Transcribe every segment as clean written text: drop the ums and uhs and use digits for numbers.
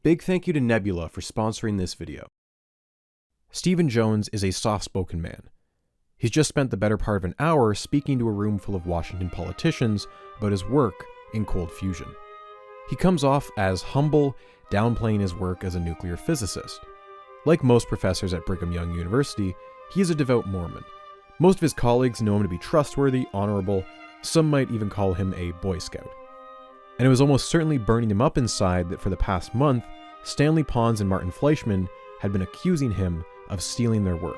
Big thank you to Nebula for sponsoring this video. Stephen Jones is a soft-spoken man. He's just spent the better part of an hour speaking to a room full of Washington politicians about his work in cold fusion. He comes off as humble, downplaying his work as a nuclear physicist. Like most professors at Brigham Young University, he is a devout Mormon. Most of his colleagues know him to be trustworthy, honorable, some might even call him a Boy Scout. And it was almost certainly burning him up inside that for the past month, Stanley Pons and Martin Fleischmann had been accusing him of stealing their work.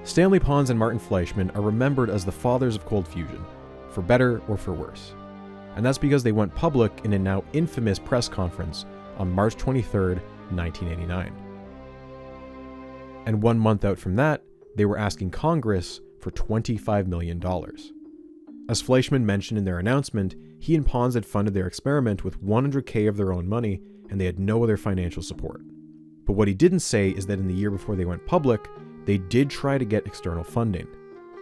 Stanley Pons and Martin Fleischmann are remembered as the fathers of cold fusion, for better or for worse. And that's because they went public in a now infamous press conference on March 23, 1989. And 1 month out from that, they were asking Congress for $25 million. As Fleischmann mentioned in their announcement, he and Pons had funded their experiment with $100K of their own money, and they had no other financial support. But what he didn't say is that in the year before they went public, they did try to get external funding.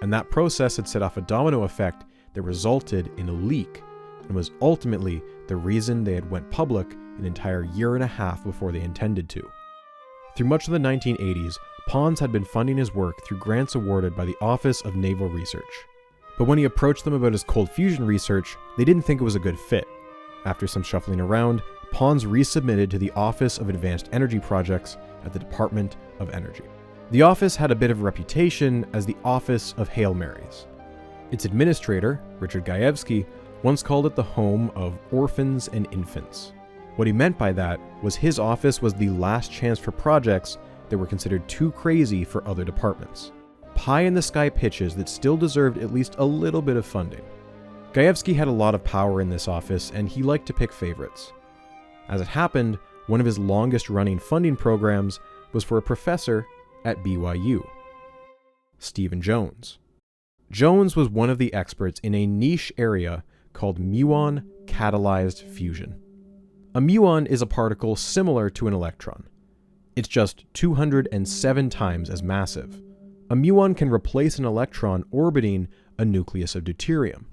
And that process had set off a domino effect that resulted in a leak, and was ultimately the reason they had went public an entire year and a half before they intended to. Through much of the 1980s, Pons had been funding his work through grants awarded by the Office of Naval Research. But when he approached them about his cold fusion research, they didn't think it was a good fit. After some shuffling around, Pons resubmitted to the Office of Advanced Energy Projects at the Department of Energy. The office had a bit of a reputation as the Office of Hail Marys. Its administrator, Richard Gajewski, once called it the home of orphans and infants. What he meant by that was his office was the last chance for projects that were considered too crazy for other departments. Pie-in-the-sky pitches that still deserved at least a little bit of funding. Gajewski had a lot of power in this office, and he liked to pick favorites. As it happened, one of his longest-running funding programs was for a professor at BYU, Stephen Jones. Jones was one of the experts in a niche area called muon-catalyzed fusion. A muon is a particle similar to an electron. It's just 207 times as massive. A muon can replace an electron orbiting a nucleus of deuterium.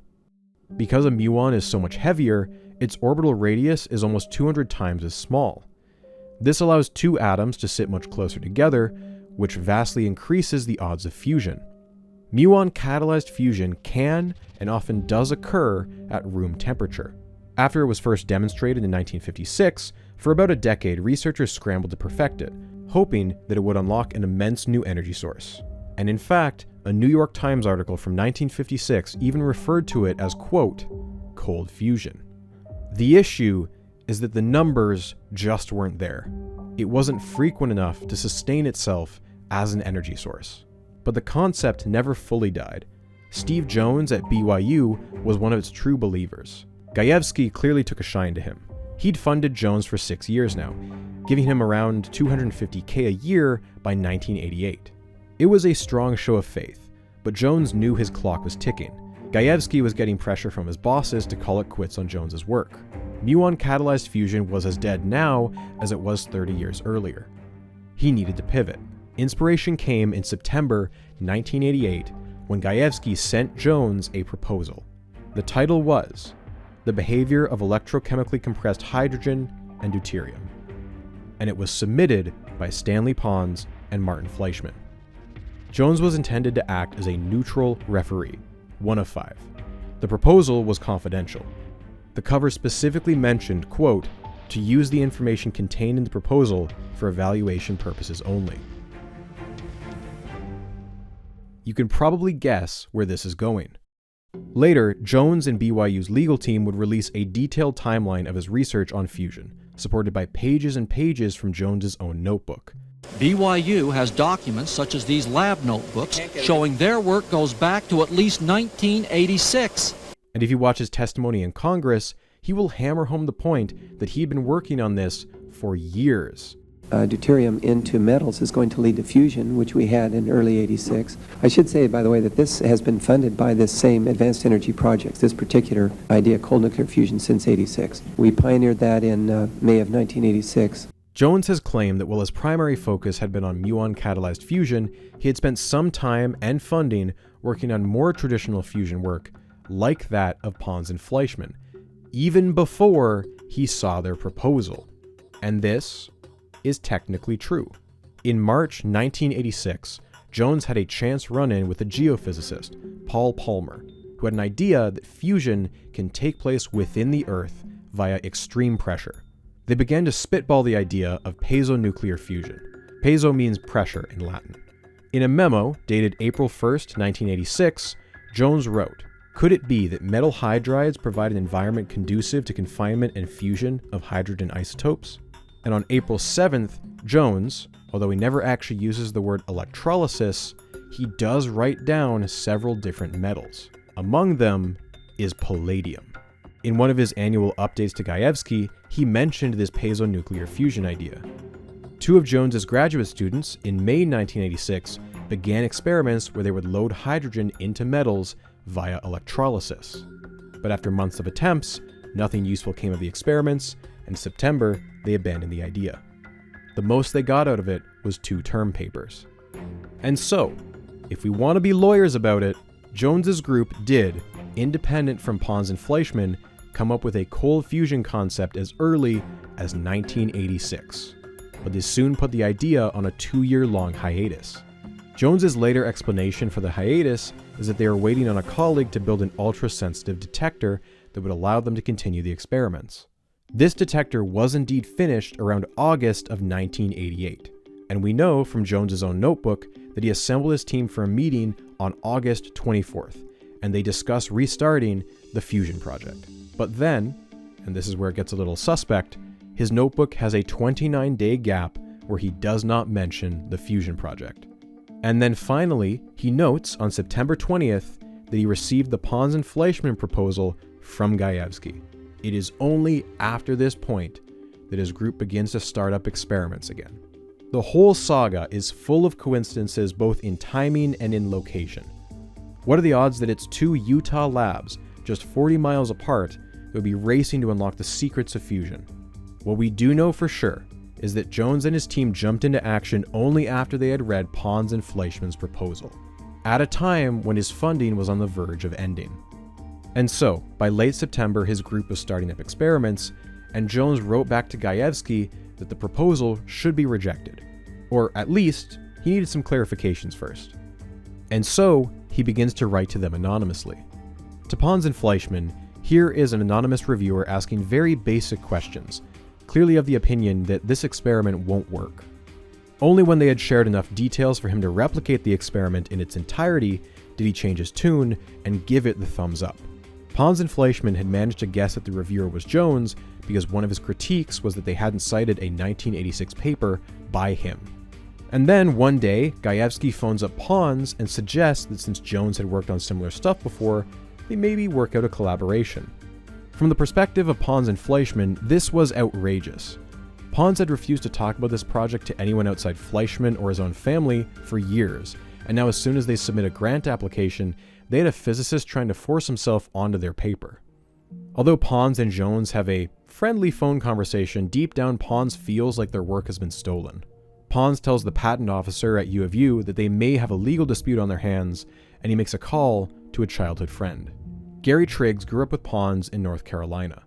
Because a muon is so much heavier, its orbital radius is almost 200 times as small. This allows two atoms to sit much closer together, which vastly increases the odds of fusion. Muon-catalyzed fusion can and often does occur at room temperature. After it was first demonstrated in 1956, for about a decade, researchers scrambled to perfect it, hoping that it would unlock an immense new energy source. And in fact, a New York Times article from 1956 even referred to it as, quote, cold fusion. The issue is that the numbers just weren't there. It wasn't frequent enough to sustain itself as an energy source. But the concept never fully died. Steve Jones at BYU was one of its true believers. Gajewski clearly took a shine to him. He'd funded Jones for 6 years now, giving him around $250K a year by 1988. It was a strong show of faith, but Jones knew his clock was ticking. Gajewski was getting pressure from his bosses to call it quits on Jones's work. Muon-catalyzed fusion was as dead now as it was 30 years earlier. He needed to pivot. Inspiration came in September 1988 when Gajewski sent Jones a proposal. The title was The Behavior of Electrochemically Compressed Hydrogen and Deuterium, and it was submitted by Stanley Pons and Martin Fleischmann. Jones was intended to act as a neutral referee, 1 of 5. The proposal was confidential. The cover specifically mentioned, quote, to use the information contained in the proposal for evaluation purposes only. You can probably guess where this is going. Later, Jones and BYU's legal team would release a detailed timeline of his research on fusion, supported by pages and pages from Jones's own notebook. BYU has documents such as these lab notebooks showing their work goes back to at least 1986. And if you watch his testimony in Congress, he will hammer home the point that he'd been working on this for years. Deuterium into metals is going to lead to fusion, which we had in early '86. I should say, by the way, that this has been funded by this same Advanced Energy Projects, this particular idea, cold nuclear fusion, since '86. We pioneered that in May of 1986. Jones has claimed that while his primary focus had been on muon-catalyzed fusion, he had spent some time and funding working on more traditional fusion work, like that of Pons and Fleischmann, even before he saw their proposal. And this is technically true. In March 1986, Jones had a chance run-in with a geophysicist, Paul Palmer, who had an idea that fusion can take place within the Earth via extreme pressure. They began to spitball the idea of piezonuclear fusion. Piezo means pressure in Latin. In a memo dated April 1st, 1986, Jones wrote, "Could it be that metal hydrides provide an environment conducive to confinement and fusion of hydrogen isotopes?" And on April 7th, Jones, although he never actually uses the word electrolysis, he does write down several different metals. Among them is palladium. In one of his annual updates to Gajewski, he mentioned this piezonuclear fusion idea. Two of Jones's graduate students, in May 1986, began experiments where they would load hydrogen into metals via electrolysis. But after months of attempts, nothing useful came of the experiments, and in September, they abandoned the idea. The most they got out of it was 2 term papers. And so, if we want to be lawyers about it, Jones's group did, independent from Pons and Fleischmann, come up with a cold fusion concept as early as 1986. But they soon put the idea on a 2-year-long hiatus. Jones's later explanation for the hiatus is that they were waiting on a colleague to build an ultra-sensitive detector that would allow them to continue the experiments. This detector was indeed finished around August of 1988, and we know from Jones's own notebook that he assembled his team for a meeting on August 24th, and they discussed restarting the fusion project. But then, and this is where it gets a little suspect, his notebook has a 29-day gap where he does not mention the fusion project. And then finally, he notes on September 20th that he received the Pons and Fleischmann proposal from Gajewski. It is only after this point that his group begins to start up experiments again. The whole saga is full of coincidences both in timing and in location. What are the odds that it's 2 Utah labs, just 40 miles apart, that would be racing to unlock the secrets of fusion? What we do know for sure is that Jones and his team jumped into action only after they had read Pons and Fleischmann's proposal, at a time when his funding was on the verge of ending. And so, by late September, his group was starting up experiments, and Jones wrote back to Gajewski that the proposal should be rejected. Or at least, he needed some clarifications first. And so, he begins to write to them anonymously. To Pons and Fleischmann, here is an anonymous reviewer asking very basic questions, clearly of the opinion that this experiment won't work. Only when they had shared enough details for him to replicate the experiment in its entirety did he change his tune and give it the thumbs up. Pons and Fleischmann had managed to guess that the reviewer was Jones because one of his critiques was that they hadn't cited a 1986 paper by him. And then one day, Gajewski phones up Pons and suggests that since Jones had worked on similar stuff before, they maybe work out a collaboration. From the perspective of Pons and Fleischmann, this was outrageous. Pons had refused to talk about this project to anyone outside Fleischmann or his own family for years, and now as soon as they submit a grant application, they had a physicist trying to force himself onto their paper. Although Pons and Jones have a friendly phone conversation, deep down Pons feels like their work has been stolen. Pons tells the patent officer at U of U that they may have a legal dispute on their hands, and he makes a call to a childhood friend. Gary Triggs grew up with Pons in North Carolina.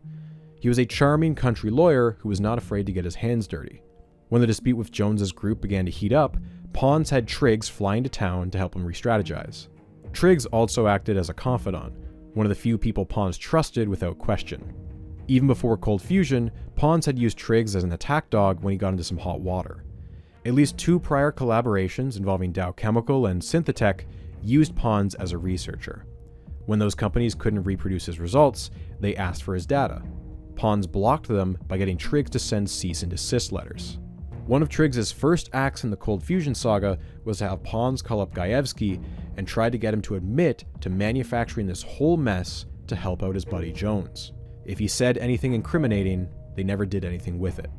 He was a charming country lawyer who was not afraid to get his hands dirty. When the dispute with Jones's group began to heat up, Pons had Triggs fly into town to help him re-strategize. Triggs also acted as a confidant, one of the few people Pons trusted without question. Even before cold fusion, Pons had used Triggs as an attack dog when he got into some hot water. At least 2 prior collaborations involving Dow Chemical and Synthetech used Pons as a researcher. When those companies couldn't reproduce his results, they asked for his data. Pons blocked them by getting Triggs to send cease and desist letters. One of Triggs' first acts in the cold fusion saga was to have Pons call up Gajewski and try to get him to admit to manufacturing this whole mess to help out his buddy Jones. If he said anything incriminating, they never did anything with it.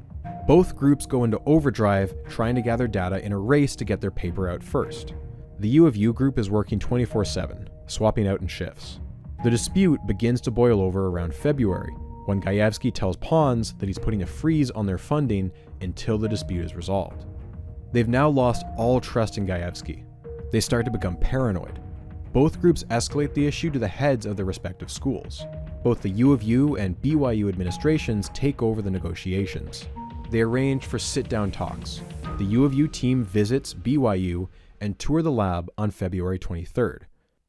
Both groups go into overdrive trying to gather data in a race to get their paper out first. The U of U group is working 24/7, swapping out in shifts. The dispute begins to boil over around February, when Gajewski tells Pons that he's putting a freeze on their funding until the dispute is resolved. They've now lost all trust in Gajewski. They start to become paranoid. Both groups escalate the issue to the heads of their respective schools. Both the U of U and BYU administrations take over the negotiations. They arrange for sit-down talks. The U of U team visits BYU and tour the lab on February 23rd.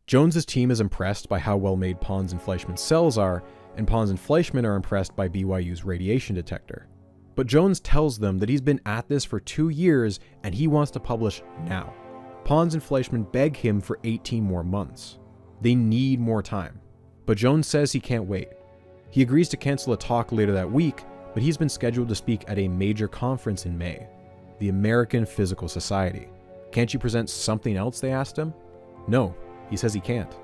Jones's team is impressed by how well made Pons and Fleischmann's cells are, and Pons and Fleischmann are impressed by BYU's radiation detector. But Jones tells them that he's been at this for 2 years and he wants to publish now. Pons and Fleischmann beg him for 18 more months. They need more time. But Jones says he can't wait. He agrees to cancel a talk later that week, but he's been scheduled to speak at a major conference in May, the American Physical Society. Can't you present something else, they asked him? No, he says he can't.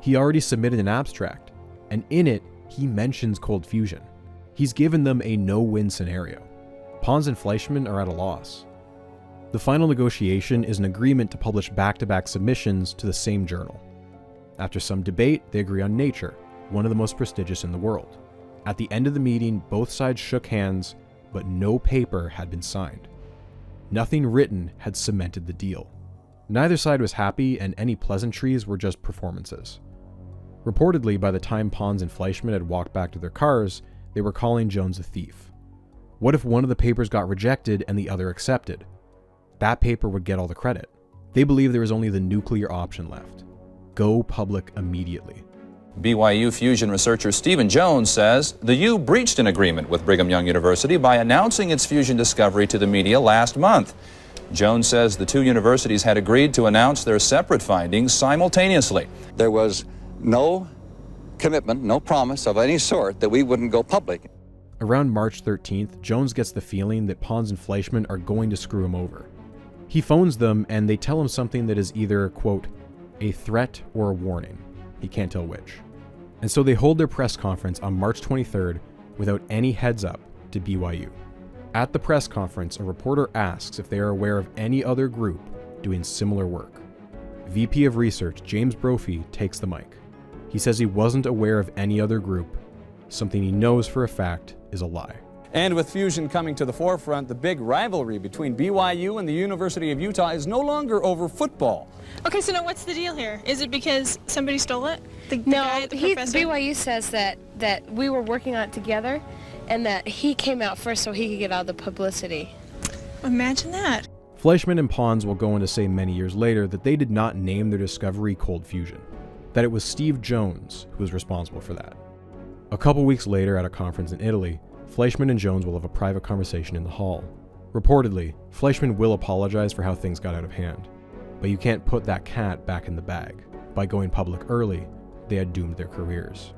He already submitted an abstract, and in it, he mentions cold fusion. He's given them a no-win scenario. Pons and Fleischmann are at a loss. The final negotiation is an agreement to publish back-to-back submissions to the same journal. After some debate, they agree on Nature, one of the most prestigious in the world. At the end of the meeting, both sides shook hands, but no paper had been signed. Nothing written had cemented the deal. Neither side was happy, and any pleasantries were just performances. Reportedly, by the time Pons and Fleischmann had walked back to their cars, they were calling Jones a thief. What if one of the papers got rejected and the other accepted? That paper would get all the credit. They believed there was only the nuclear option left. Go public immediately. BYU fusion researcher Stephen Jones says the U breached an agreement with Brigham Young University by announcing its fusion discovery to the media last month. Jones says the two universities had agreed to announce their separate findings simultaneously. There was no commitment, no promise of any sort that we wouldn't go public. Around March 13th, Jones gets the feeling that Pons and Fleischmann are going to screw him over. He phones them and they tell him something that is either, quote, a threat or a warning. He can't tell which. And so they hold their press conference on March 23rd without any heads up to BYU. At the press conference, a reporter asks if they are aware of any other group doing similar work. VP of Research James Brophy takes the mic. He says he wasn't aware of any other group. Something he knows for a fact is a lie. And with fusion coming to the forefront, the big rivalry between BYU and the University of Utah is no longer over football. Okay, so now what's the deal here? Is it because somebody stole it? The professor? BYU says that we were working on it together and that he came out first so he could get all the publicity. Imagine that. Fleischmann and Pons will go on to say many years later that they did not name their discovery cold fusion, that it was Steve Jones who was responsible for that. A couple weeks later at a conference in Italy, Fleischmann and Jones will have a private conversation in the hall. Reportedly, Fleischmann will apologize for how things got out of hand, but you can't put that cat back in the bag. By going public early, they had doomed their careers.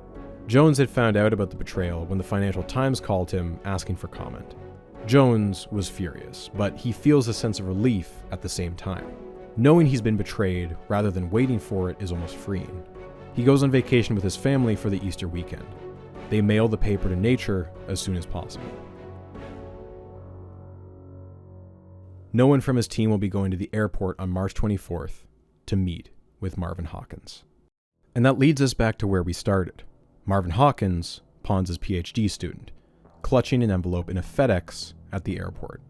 Jones had found out about the betrayal when the Financial Times called him asking for comment. Jones was furious, but he feels a sense of relief at the same time. Knowing he's been betrayed rather than waiting for it is almost freeing. He goes on vacation with his family for the Easter weekend. They mail the paper to Nature as soon as possible. No one from his team will be going to the airport on March 24th to meet with Marvin Hawkins. And that leads us back to where we started. Marvin Hawkins, Pons' PhD student, clutching an envelope in a FedEx at the airport.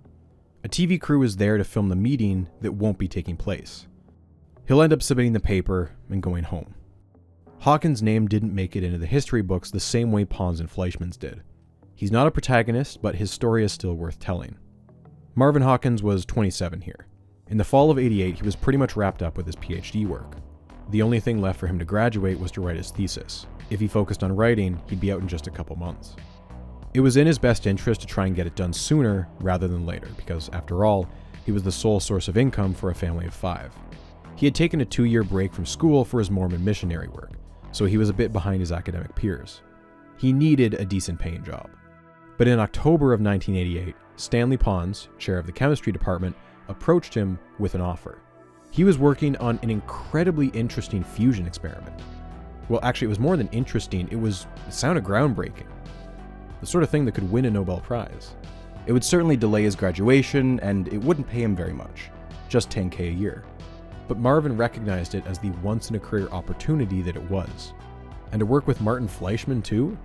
A TV crew is there to film the meeting that won't be taking place. He'll end up submitting the paper and going home. Hawkins' name didn't make it into the history books the same way Pons and Fleischmann's did. He's not a protagonist, but his story is still worth telling. Marvin Hawkins was 27 here. In the fall of '88, he was pretty much wrapped up with his PhD work. The only thing left for him to graduate was to write his thesis. If he focused on writing, he'd be out in just a couple months. It was in his best interest to try and get it done sooner rather than later, because after all, he was the sole source of income for a family of 5. He had taken a 2-year break from school for his Mormon missionary work, so he was a bit behind his academic peers. He needed a decent paying job. But in October of 1988, Stanley Pons, chair of the chemistry department, approached him with an offer. He was working on an incredibly interesting fusion experiment. Well, actually, it was more than interesting, it sounded groundbreaking. The sort of thing that could win a Nobel Prize. It would certainly delay his graduation, and it wouldn't pay him very much, just $10K a year. But Marvin recognized it as the once-in-a-career opportunity that it was. And to work with Martin Fleischmann too?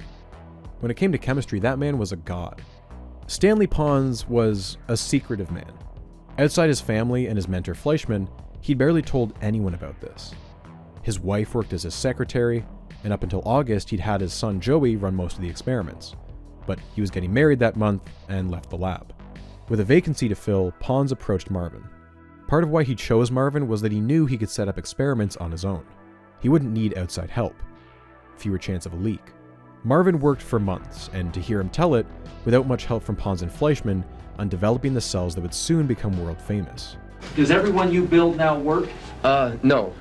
When it came to chemistry, that man was a god. Stanley Pons was a secretive man. Outside his family and his mentor Fleischmann, he'd barely told anyone about this. His wife worked as his secretary, and up until August, he'd had his son Joey run most of the experiments. But he was getting married that month and left the lab. With a vacancy to fill, Pons approached Marvin. Part of why he chose Marvin was that he knew he could set up experiments on his own. He wouldn't need outside help. Fewer chance of a leak. Marvin worked for months, and to hear him tell it, without much help from Pons and Fleischmann, on developing the cells that would soon become world famous. Does everyone you build now work? No.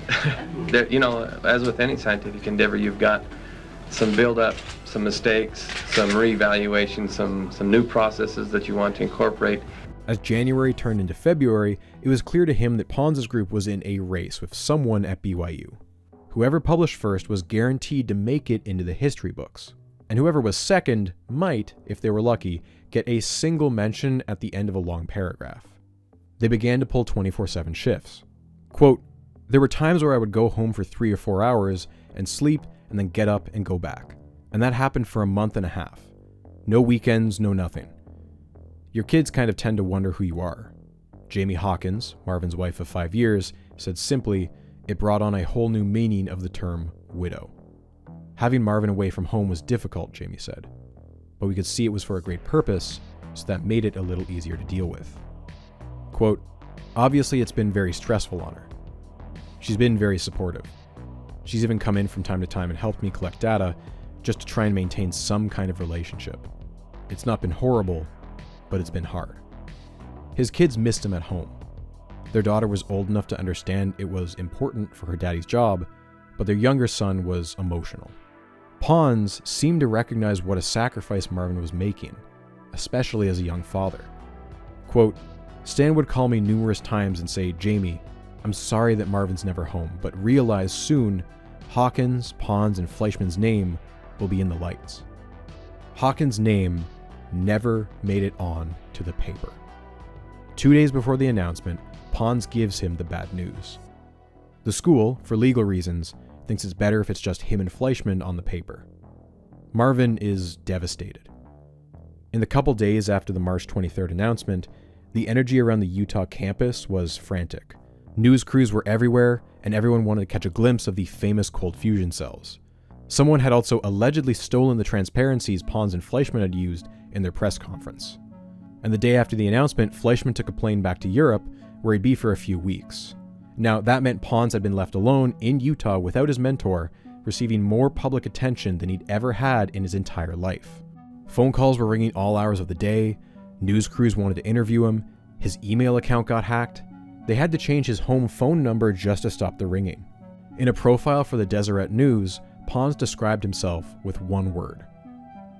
As with any scientific endeavor, you've got some build-up, some mistakes, some reevaluation, some new processes that you want to incorporate. As January turned into February, it was clear to him that Pons' group was in a race with someone at BYU. Whoever published first was guaranteed to make it into the history books, and whoever was second might, if they were lucky, get a single mention at the end of a long paragraph. They began to pull 24/7 shifts. Quote, "There were times where I would go home for 3 or 4 hours and sleep and then get up and go back. And that happened for a month and a half. No weekends, no nothing. Your kids kind of tend to wonder who you are." Jamie Hawkins, Marvin's wife of 5 years, said simply, "It brought on a whole new meaning of the term widow." Having Marvin away from home was difficult, Jamie said, but we could see it was for a great purpose, so that made it a little easier to deal with. Quote, "Obviously it's been very stressful on her. She's been very supportive. She's even come in from time to time and helped me collect data just to try and maintain some kind of relationship. It's not been horrible, but it's been hard." His kids missed him at home. Their daughter was old enough to understand it was important for her daddy's job, but their younger son was emotional. Pons seemed to recognize what a sacrifice Marvin was making, especially as a young father. Quote, "Stan would call me numerous times and say, 'Jamie, I'm sorry that Marvin's never home, but realize soon Hawkins, Pons, and Fleischmann's name will be in the lights.' Hawkins' name never made it on to the paper. 2 days before the announcement, Pons gives him the bad news. The school, for legal reasons, thinks it's better if it's just him and Fleischmann on the paper. Marvin is devastated. In the couple days after the March 23rd announcement, the energy around the Utah campus was frantic. News crews were everywhere, and everyone wanted to catch a glimpse of the famous cold fusion cells. Someone had also allegedly stolen the transparencies Pons and Fleischmann had used in their press conference. And the day after the announcement, Fleischmann took a plane back to Europe, where he'd be for a few weeks. Now, that meant Pons had been left alone in Utah without his mentor, receiving more public attention than he'd ever had in his entire life. Phone calls were ringing all hours of the day, news crews wanted to interview him, his email account got hacked. They had to change his home phone number just to stop the ringing. In a profile for the Deseret News, Pons described himself with one word: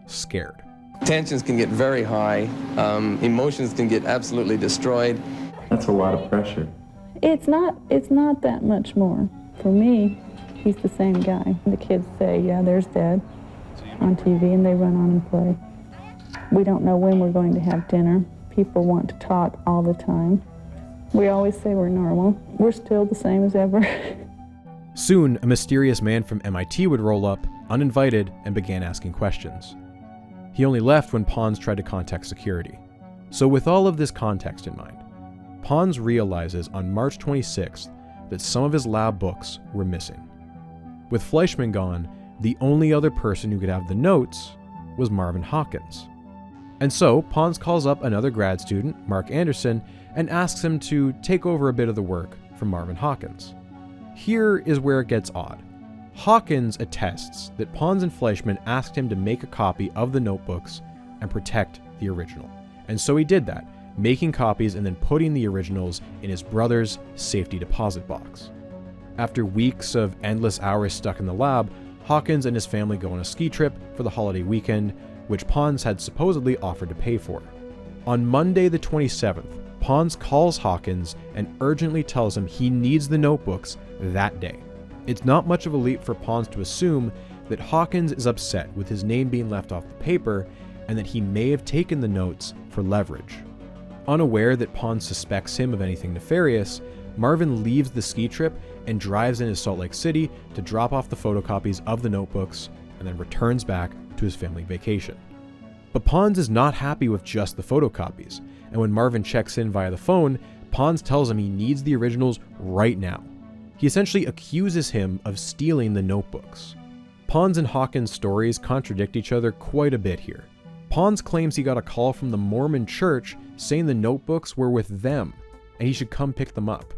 scared. Tensions can get very high, emotions can get absolutely destroyed. That's a lot of pressure. It's not that much more. For me, he's the same guy. The kids say, "Yeah, there's Dad," on TV, and they run on and play. We don't know when we're going to have dinner. People want to talk all the time. We always say we're normal. We're still the same as ever. Soon, a mysterious man from MIT would roll up, uninvited, and began asking questions. He only left when Pons tried to contact security. So with all of this context in mind, Pons realizes on March 26th that some of his lab books were missing. With Fleischmann gone, the only other person who could have the notes was Marvin Hawkins. And so Pons calls up another grad student, Mark Anderson, and asks him to take over a bit of the work from Marvin Hawkins. Here is where it gets odd. Hawkins attests that Pons and Fleischmann asked him to make a copy of the notebooks and protect the original. And so he did that, making copies and then putting the originals in his brother's safety deposit box. After weeks of endless hours stuck in the lab, Hawkins and his family go on a ski trip for the holiday weekend, which Pons had supposedly offered to pay for. On Monday the 27th, Pons calls Hawkins and urgently tells him he needs the notebooks that day. It's not much of a leap for Pons to assume that Hawkins is upset with his name being left off the paper and that he may have taken the notes for leverage. Unaware that Pons suspects him of anything nefarious, Marvin leaves the ski trip and drives into Salt Lake City to drop off the photocopies of the notebooks and then returns back to his family vacation. But Pons is not happy with just the photocopies, and when Marvin checks in via the phone, Pons tells him he needs the originals right now. He essentially accuses him of stealing the notebooks. Pons and Hawkins' stories contradict each other quite a bit here. Pons claims he got a call from the Mormon church saying the notebooks were with them, and he should come pick them up.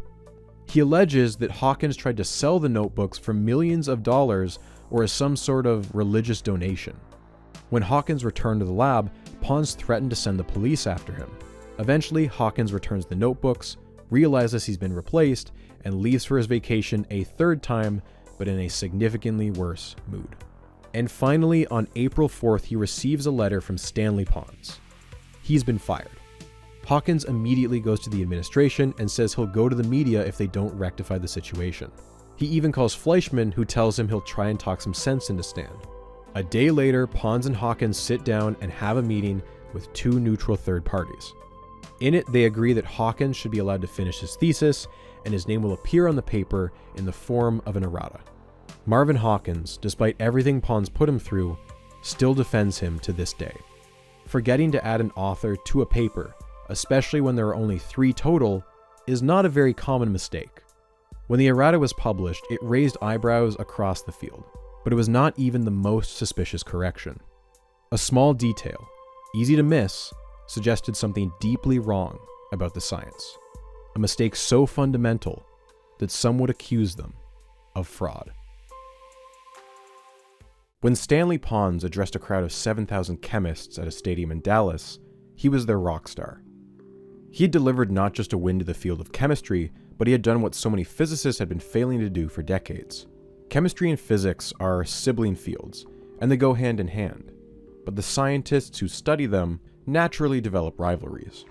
He alleges that Hawkins tried to sell the notebooks for millions of dollars or as some sort of religious donation. When Hawkins returned to the lab, Pons threatened to send the police after him. Eventually, Hawkins returns the notebooks, realizes he's been replaced, and leaves for his vacation a third time, but in a significantly worse mood. And finally, on April 4th, he receives a letter from Stanley Pons. He's been fired. Hawkins immediately goes to the administration and says he'll go to the media if they don't rectify the situation. He even calls Fleischmann, who tells him he'll try and talk some sense into Stan. A day later, Pons and Hawkins sit down and have a meeting with two neutral third parties. In it, they agree that Hawkins should be allowed to finish his thesis, and his name will appear on the paper in the form of an errata. Marvin Hawkins, despite everything Pons put him through, still defends him to this day. Forgetting to add an author to a paper, especially when there are only 3 total, is not a very common mistake. When the errata was published, it raised eyebrows across the field, but it was not even the most suspicious correction. A small detail, easy to miss, suggested something deeply wrong about the science. A mistake so fundamental that some would accuse them of fraud. When Stanley Pons addressed a crowd of 7,000 chemists at a stadium in Dallas, he was their rock star. He had delivered not just a win to the field of chemistry, but he had done what so many physicists had been failing to do for decades. Chemistry and physics are sibling fields, and they go hand in hand. But the scientists who study them naturally develop rivalries.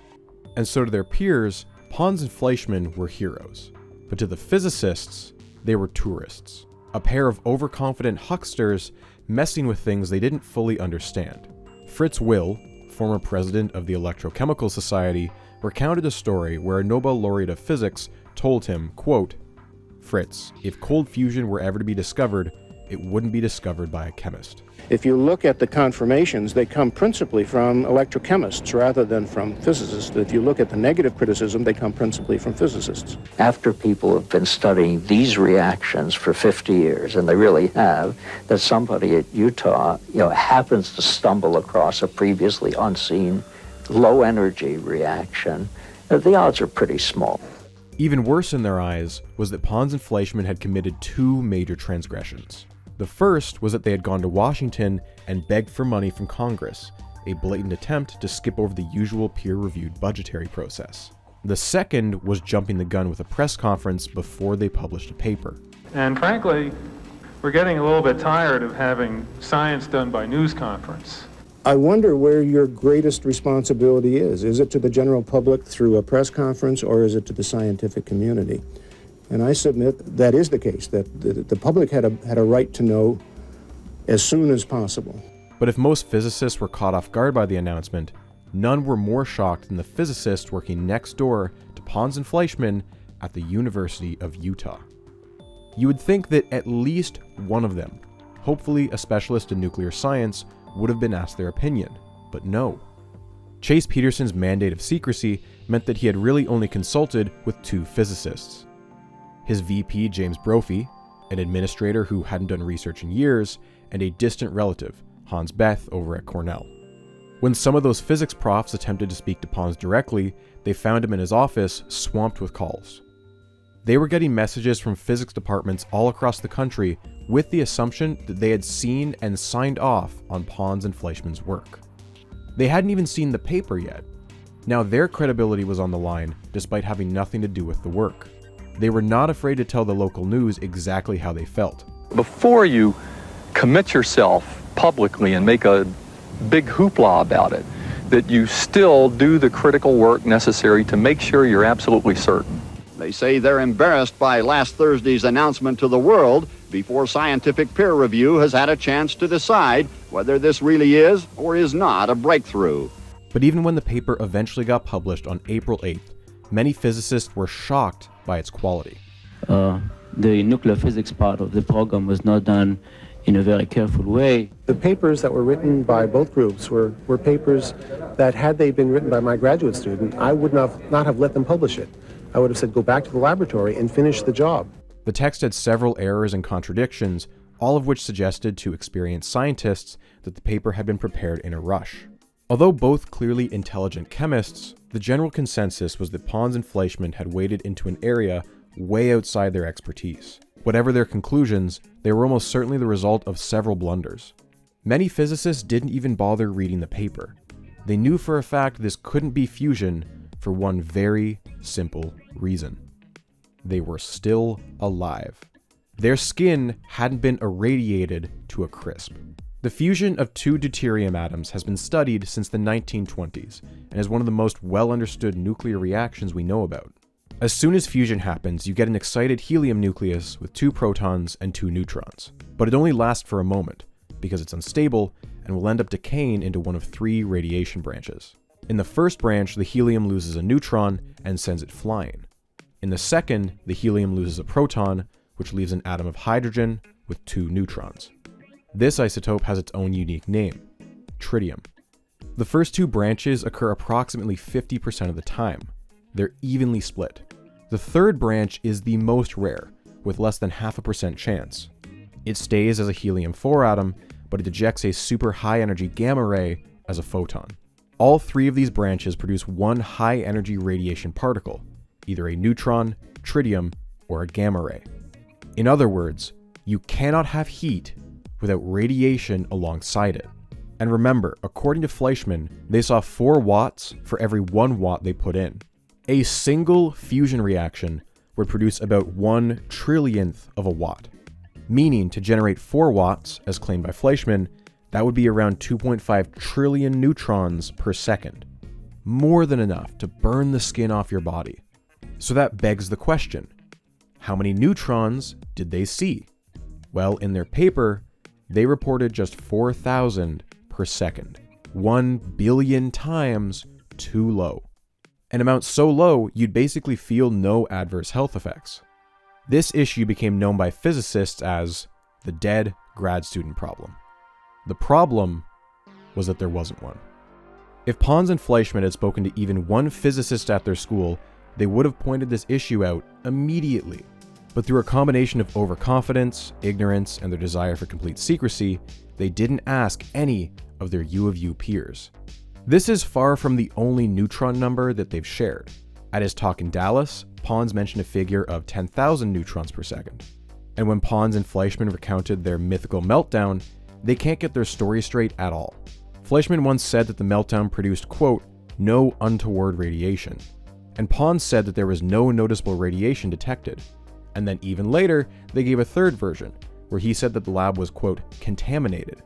And so to their peers, Pons and Fleischmann were heroes. But to the physicists, they were tourists. A pair of overconfident hucksters messing with things they didn't fully understand. Fritz Will, former president of the Electrochemical Society, recounted a story where a Nobel laureate of physics told him, quote, "Fritz, if cold fusion were ever to be discovered, it wouldn't be discovered by a chemist." If you look at the confirmations, they come principally from electrochemists rather than from physicists. If you look at the negative criticism, they come principally from physicists. After people have been studying these reactions for 50 years, and they really have, that somebody at Utah, happens to stumble across a previously unseen low-energy reaction, the odds are pretty small. Even worse in their eyes was that Pons and Fleischmann had committed 2 major transgressions. The first was that they had gone to Washington and begged for money from Congress, a blatant attempt to skip over the usual peer-reviewed budgetary process. The second was jumping the gun with a press conference before they published a paper. And frankly, we're getting a little bit tired of having science done by news conference. I wonder where your greatest responsibility is. Is it to the general public through a press conference, or is it to the scientific community? And I submit that is the case, that the public had a right to know as soon as possible. But if most physicists were caught off guard by the announcement, none were more shocked than the physicists working next door to Pons and Fleischmann at the University of Utah. You would think that at least one of them, hopefully a specialist in nuclear science, would have been asked their opinion, but no. Chase Peterson's mandate of secrecy meant that he had really only consulted with 2 physicists. His VP, James Brophy, an administrator who hadn't done research in years, and a distant relative, Hans Bethe, over at Cornell. When some of those physics profs attempted to speak to Pons directly, they found him in his office, swamped with calls. They were getting messages from physics departments all across the country with the assumption that they had seen and signed off on Pons and Fleischmann's work. They hadn't even seen the paper yet. Now their credibility was on the line, despite having nothing to do with the work. They were not afraid to tell the local news exactly how they felt. Before you commit yourself publicly and make a big hoopla about it, that you still do the critical work necessary to make sure you're absolutely certain. They say they're embarrassed by last Thursday's announcement to the world before scientific peer review has had a chance to decide whether this really is or is not a breakthrough. But even when the paper eventually got published on April 8th, many physicists were shocked by its quality. The nuclear physics part of the program was not done in a very careful way. The papers that were written by both groups were papers that, had they been written by my graduate student, I would not have let them publish it. I would have said, go back to the laboratory and finish the job. The text had several errors and contradictions, all of which suggested to experienced scientists that the paper had been prepared in a rush. Although both clearly intelligent chemists, the general consensus was that Pons and Fleischmann had waded into an area way outside their expertise. Whatever their conclusions, they were almost certainly the result of several blunders. Many physicists didn't even bother reading the paper. They knew for a fact this couldn't be fusion for one very simple reason. They were still alive. Their skin hadn't been irradiated to a crisp. The fusion of two deuterium atoms has been studied since the 1920s and is one of the most well-understood nuclear reactions we know about. As soon as fusion happens, you get an excited helium nucleus with 2 protons and 2 neutrons. But it only lasts for a moment, because it's unstable and will end up decaying into one of 3 radiation branches. In the first branch, the helium loses a neutron and sends it flying. In the second, the helium loses a proton, which leaves an atom of hydrogen with 2 neutrons. This isotope has its own unique name, tritium. The first 2 branches occur approximately 50% of the time. They're evenly split. The third branch is the most rare, with less than 0.5% chance. It stays as a helium-4 atom, but it ejects a super high-energy gamma ray as a photon. All 3 of these branches produce one high-energy radiation particle, either a neutron, tritium, or a gamma ray. In other words, you cannot have heat without radiation alongside it. And remember, according to Fleischmann, they saw 4 watts for every 1 watt they put in. A single fusion reaction would produce about 1 trillionth of a watt, meaning to generate 4 watts, as claimed by Fleischmann, that would be around 2.5 trillion neutrons per second. More than enough to burn the skin off your body. So that begs the question, how many neutrons did they see? Well, in their paper, they reported just 4,000 per second, 1 billion times too low. An amount so low, you'd basically feel no adverse health effects. This issue became known by physicists as the dead grad student problem. The problem was that there wasn't one. If Pons and Fleischmann had spoken to even one physicist at their school, they would have pointed this issue out immediately. But through a combination of overconfidence, ignorance, and their desire for complete secrecy, they didn't ask any of their U of U peers. This is far from the only neutron number that they've shared. At his talk in Dallas, Pons mentioned a figure of 10,000 neutrons per second. And when Pons and Fleischmann recounted their mythical meltdown, they can't get their story straight at all. Fleischmann once said that the meltdown produced, quote, no untoward radiation. And Pons said that there was no noticeable radiation detected. And then even later, they gave a third version, where he said that the lab was, quote, contaminated.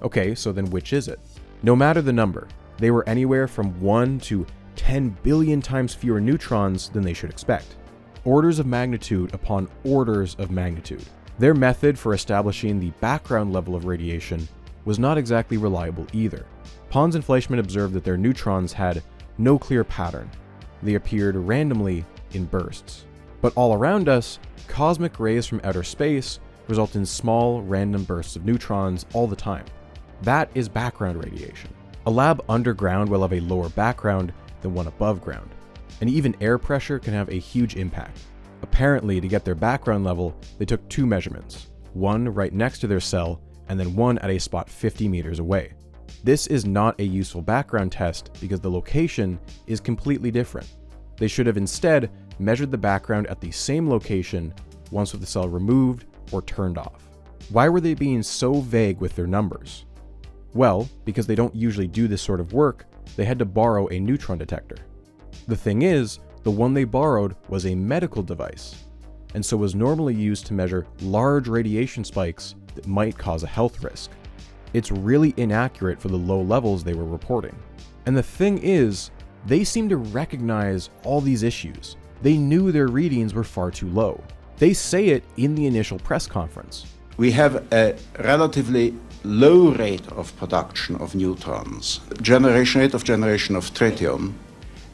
Okay, so then which is it? No matter the number, they were anywhere from 1 to 10 billion times fewer neutrons than they should expect. Orders of magnitude upon orders of magnitude. Their method for establishing the background level of radiation was not exactly reliable either. Pons and Fleischmann observed that their neutrons had no clear pattern. They appeared randomly in bursts. But all around us, cosmic rays from outer space result in small, random bursts of neutrons all the time. That is background radiation. A lab underground will have a lower background than one above ground, and even air pressure can have a huge impact. Apparently, to get their background level, they took 2 measurements, one right next to their cell, and then one at a spot 50 meters away. This is not a useful background test because the location is completely different. They should have instead measured the background at the same location once with the cell removed or turned off. Why were they being so vague with their numbers? Well, because they don't usually do this sort of work, they had to borrow a neutron detector. The thing is, the one they borrowed was a medical device, and so was normally used to measure large radiation spikes that might cause a health risk. It's really inaccurate for the low levels they were reporting. And the thing is, they seem to recognize all these issues. They knew their readings were far too low. They say it in the initial press conference. We have a relatively low rate of production of neutrons. Generation of tritium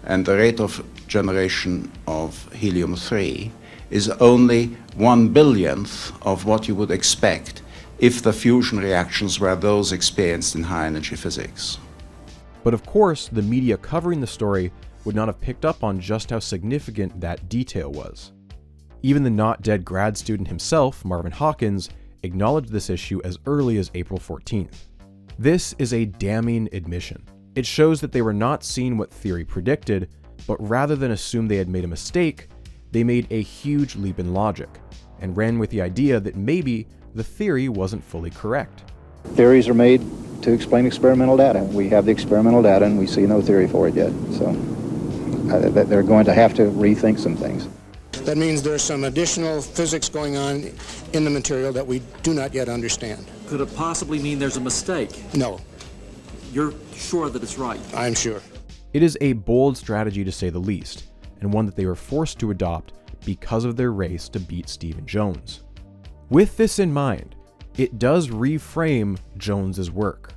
and the rate of generation of helium-3 is only 1 billionth of what you would expect if the fusion reactions were those experienced in high-energy physics. But of course, the media covering the story would not have picked up on just how significant that detail was. Even the not-dead grad student himself, Marvin Hawkins, acknowledged this issue as early as April 14th. This is a damning admission. It shows that they were not seeing what theory predicted, but rather than assume they had made a mistake, they made a huge leap in logic, and ran with the idea that maybe the theory wasn't fully correct. Theories are made to explain experimental data. We have the experimental data and we see no theory for it yet, so they're going to have to rethink some things. That means there's some additional physics going on in the material that we do not yet understand. Could it possibly mean there's a mistake? No. You're sure that it's right? I'm sure. It is a bold strategy to say the least, and one that they were forced to adopt because of their race to beat Stephen Jones. With this in mind, it does reframe Jones's work.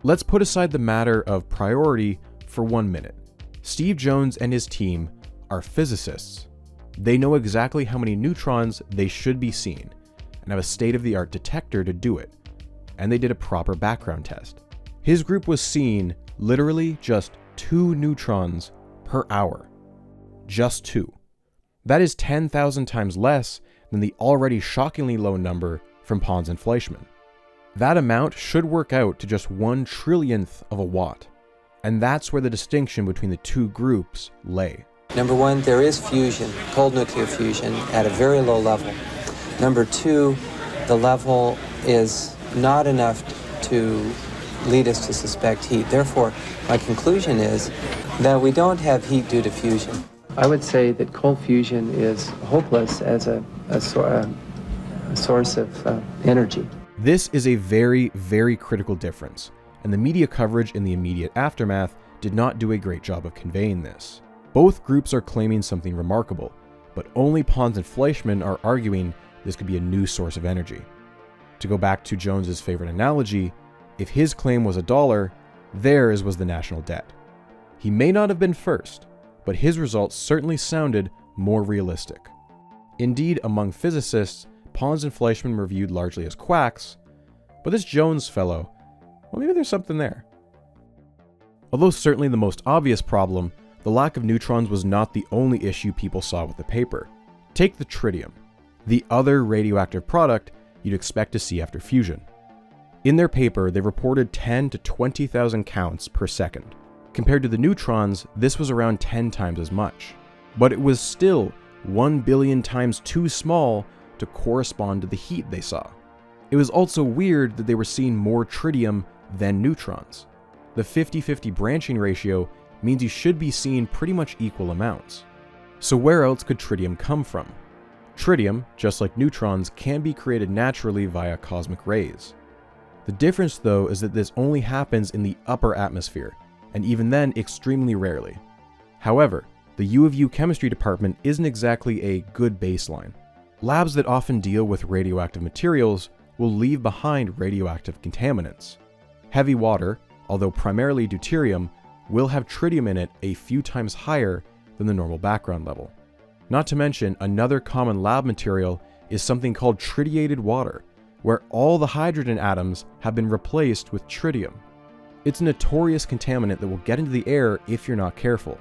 Let's put aside the matter of priority for 1 minute. Steve Jones and his team are physicists. They know exactly how many neutrons they should be seeing, and have a state-of-the-art detector to do it, and they did a proper background test. His group was seeing literally just 2 neutrons per hour. Just 2. That is 10,000 times less than the already shockingly low number from Pons and Fleischmann. That amount should work out to just 1/trillionth of a watt, and that's where the distinction between the two groups lay. Number one, there is fusion, cold nuclear fusion, at a very low level. Number two, the level is not enough to lead us to suspect heat. Therefore, my conclusion is that we don't have heat due to fusion. I would say that cold fusion is hopeless as a source of energy. This is a very, very critical difference, and the media coverage in the immediate aftermath did not do a great job of conveying this. Both groups are claiming something remarkable, but only Pons and Fleischmann are arguing this could be a new source of energy. To go back to Jones's favorite analogy, if his claim was $1, theirs was the national debt. He may not have been first, but his results certainly sounded more realistic. Indeed, among physicists, Pons and Fleischmann were viewed largely as quacks, but this Jones fellow, well, maybe there's something there. Although certainly the most obvious problem, the lack of neutrons was not the only issue people saw with the paper. Take the tritium, the other radioactive product you'd expect to see after fusion. In their paper, they reported 10 to 20,000 counts per second. Compared to the neutrons, this was around 10 times as much. But it was still 1 billion times too small to correspond to the heat they saw. It was also weird that they were seeing more tritium than neutrons. The 50-50 branching ratio means you should be seeing pretty much equal amounts. So where else could tritium come from? Tritium, just like neutrons, can be created naturally via cosmic rays. The difference, though, is that this only happens in the upper atmosphere, and even then extremely rarely. However, the U of U chemistry department isn't exactly a good baseline. Labs that often deal with radioactive materials will leave behind radioactive contaminants. Heavy water, although primarily deuterium, will have tritium in it a few times higher than the normal background level. Not to mention, another common lab material is something called tritiated water, where all the hydrogen atoms have been replaced with tritium. It's a notorious contaminant that will get into the air if you're not careful.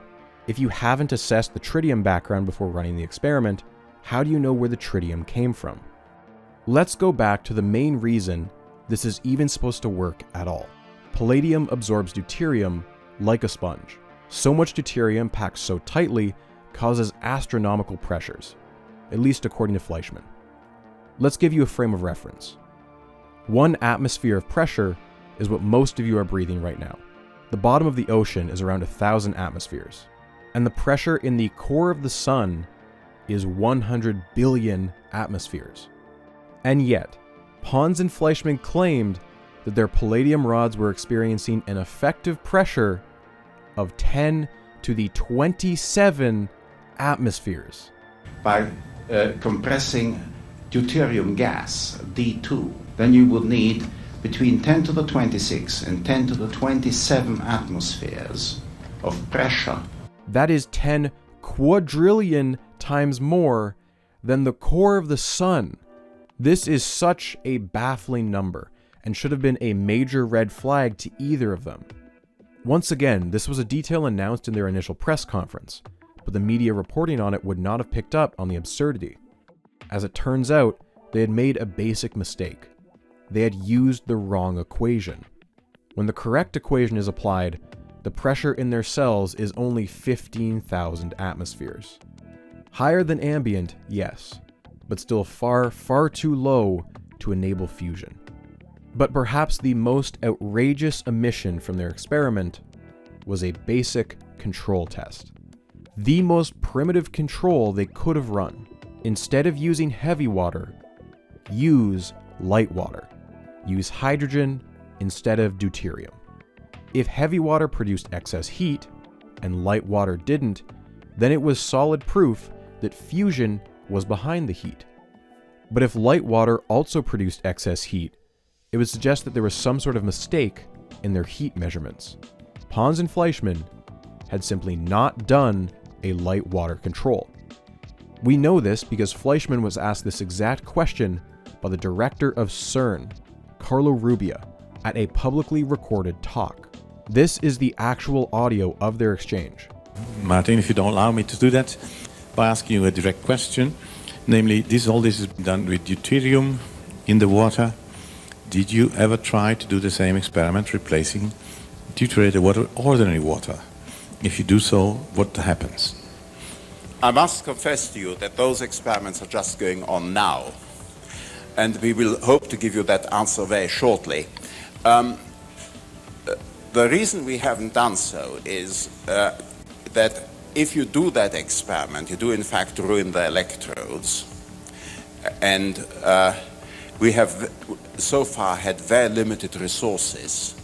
If you haven't assessed the tritium background before running the experiment, how do you know where the tritium came from? Let's go back to the main reason this is even supposed to work at all. Palladium absorbs deuterium like a sponge. So much deuterium packed so tightly causes astronomical pressures, at least according to Fleischmann. Let's give you a frame of reference. 1 atmosphere of pressure is what most of you are breathing right now. The bottom of the ocean is around 1,000 atmospheres, and the pressure in the core of the sun is 100 billion atmospheres. And yet, Pons and Fleischmann claimed that their palladium rods were experiencing an effective pressure of 10 to the 27 atmospheres. By compressing deuterium gas, D2, then you would need between 10 to the 26 and 10 to the 27 atmospheres of pressure. That is 10 quadrillion times more than the core of the sun. This is such a baffling number, and should have been a major red flag to either of them. Once again, this was a detail announced in their initial press conference, but the media reporting on it would not have picked up on the absurdity. As it turns out, they had made a basic mistake. They had used the wrong equation. When the correct equation is applied, the pressure in their cells is only 15,000 atmospheres. Higher than ambient, yes, but still far, far too low to enable fusion. But perhaps the most outrageous omission from their experiment was a basic control test. The most primitive control they could have run. Instead of using heavy water, use light water. Use hydrogen instead of deuterium. If heavy water produced excess heat, and light water didn't, then it was solid proof that fusion was behind the heat. But if light water also produced excess heat, it would suggest that there was some sort of mistake in their heat measurements. Pons and Fleischmann had simply not done a light water control. We know this because Fleischmann was asked this exact question by the director of CERN, Carlo Rubbia, at a publicly recorded talk. This is the actual audio of their exchange. Martin, if you don't allow me to do that, by asking you a direct question, namely, all this is done with deuterium in the water. Did you ever try to do the same experiment, replacing deuterated water with ordinary water? If you do so, what happens? I must confess to you that those experiments are just going on now, and we will hope to give you that answer very shortly. The reason we haven't done so is that if you do that experiment, you do in fact ruin the electrodes, and we have so far had very limited resources.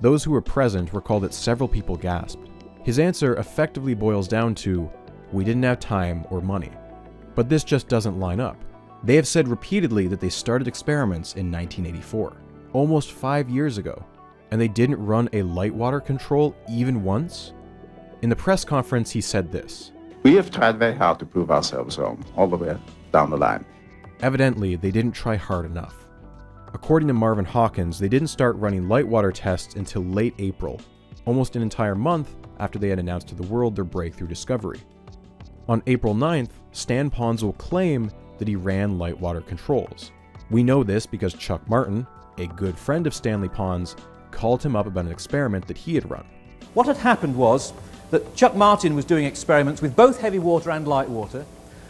Those who were present recall that several people gasped. His answer effectively boils down to, we didn't have time or money. But this just doesn't line up. They have said repeatedly that they started experiments in 1984, almost 5 years ago, and they didn't run a light water control even once? In the press conference, he said this. We have tried very hard to prove ourselves wrong, all the way down the line. Evidently, they didn't try hard enough. According to Marvin Hawkins, they didn't start running light water tests until late April, almost an entire month after they had announced to the world their breakthrough discovery. On April 9th, Stan Pons will claim that he ran light water controls. We know this because Chuck Martin, a good friend of Stanley Pons, called him up about an experiment that he had run. What had happened was that Chuck Martin was doing experiments with both heavy water and light water.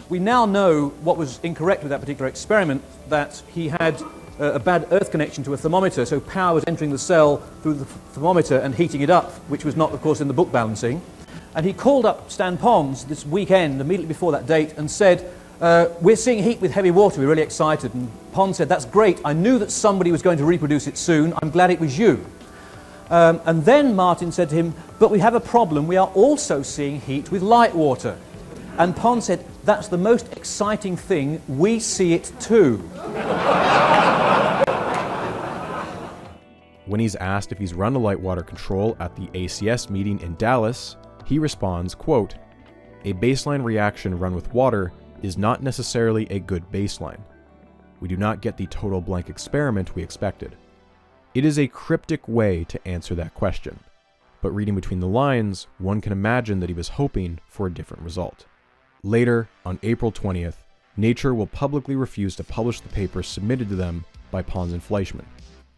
We now know what was incorrect with that particular experiment, that he had a bad earth connection to a thermometer, so power was entering the cell through the thermometer and heating it up, which was not, of course, in the book balancing. And he called up Stan Pons this weekend, immediately before that date, and said, we're seeing heat with heavy water, we're really excited. And Pons said, that's great, I knew that somebody was going to reproduce it soon, I'm glad it was you. And then Martin said to him, but we have a problem, we are also seeing heat with light water. And Pons said, that's the most exciting thing, we see it too. When he's asked if he's run a light water control at the ACS meeting in Dallas, he responds, quote, a baseline reaction run with water is not necessarily a good baseline. We do not get the total blank experiment we expected. It is a cryptic way to answer that question, but reading between the lines, one can imagine that he was hoping for a different result. Later, on April 20th, Nature will publicly refuse to publish the paper submitted to them by Pons and Fleischmann,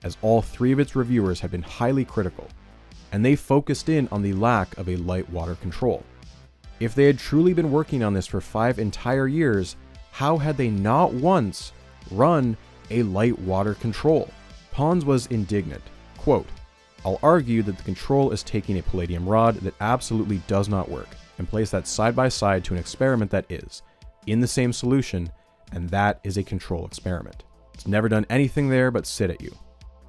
as all three of its reviewers have been highly critical, and they focused in on the lack of a light water control. If they had truly been working on this for 5 entire years, how had they not once run a light water control? Pons was indignant. Quote, I'll argue that the control is taking a palladium rod that absolutely does not work and place that side by side to an experiment that is, in the same solution, and that is a control experiment. It's never done anything there but sit at you.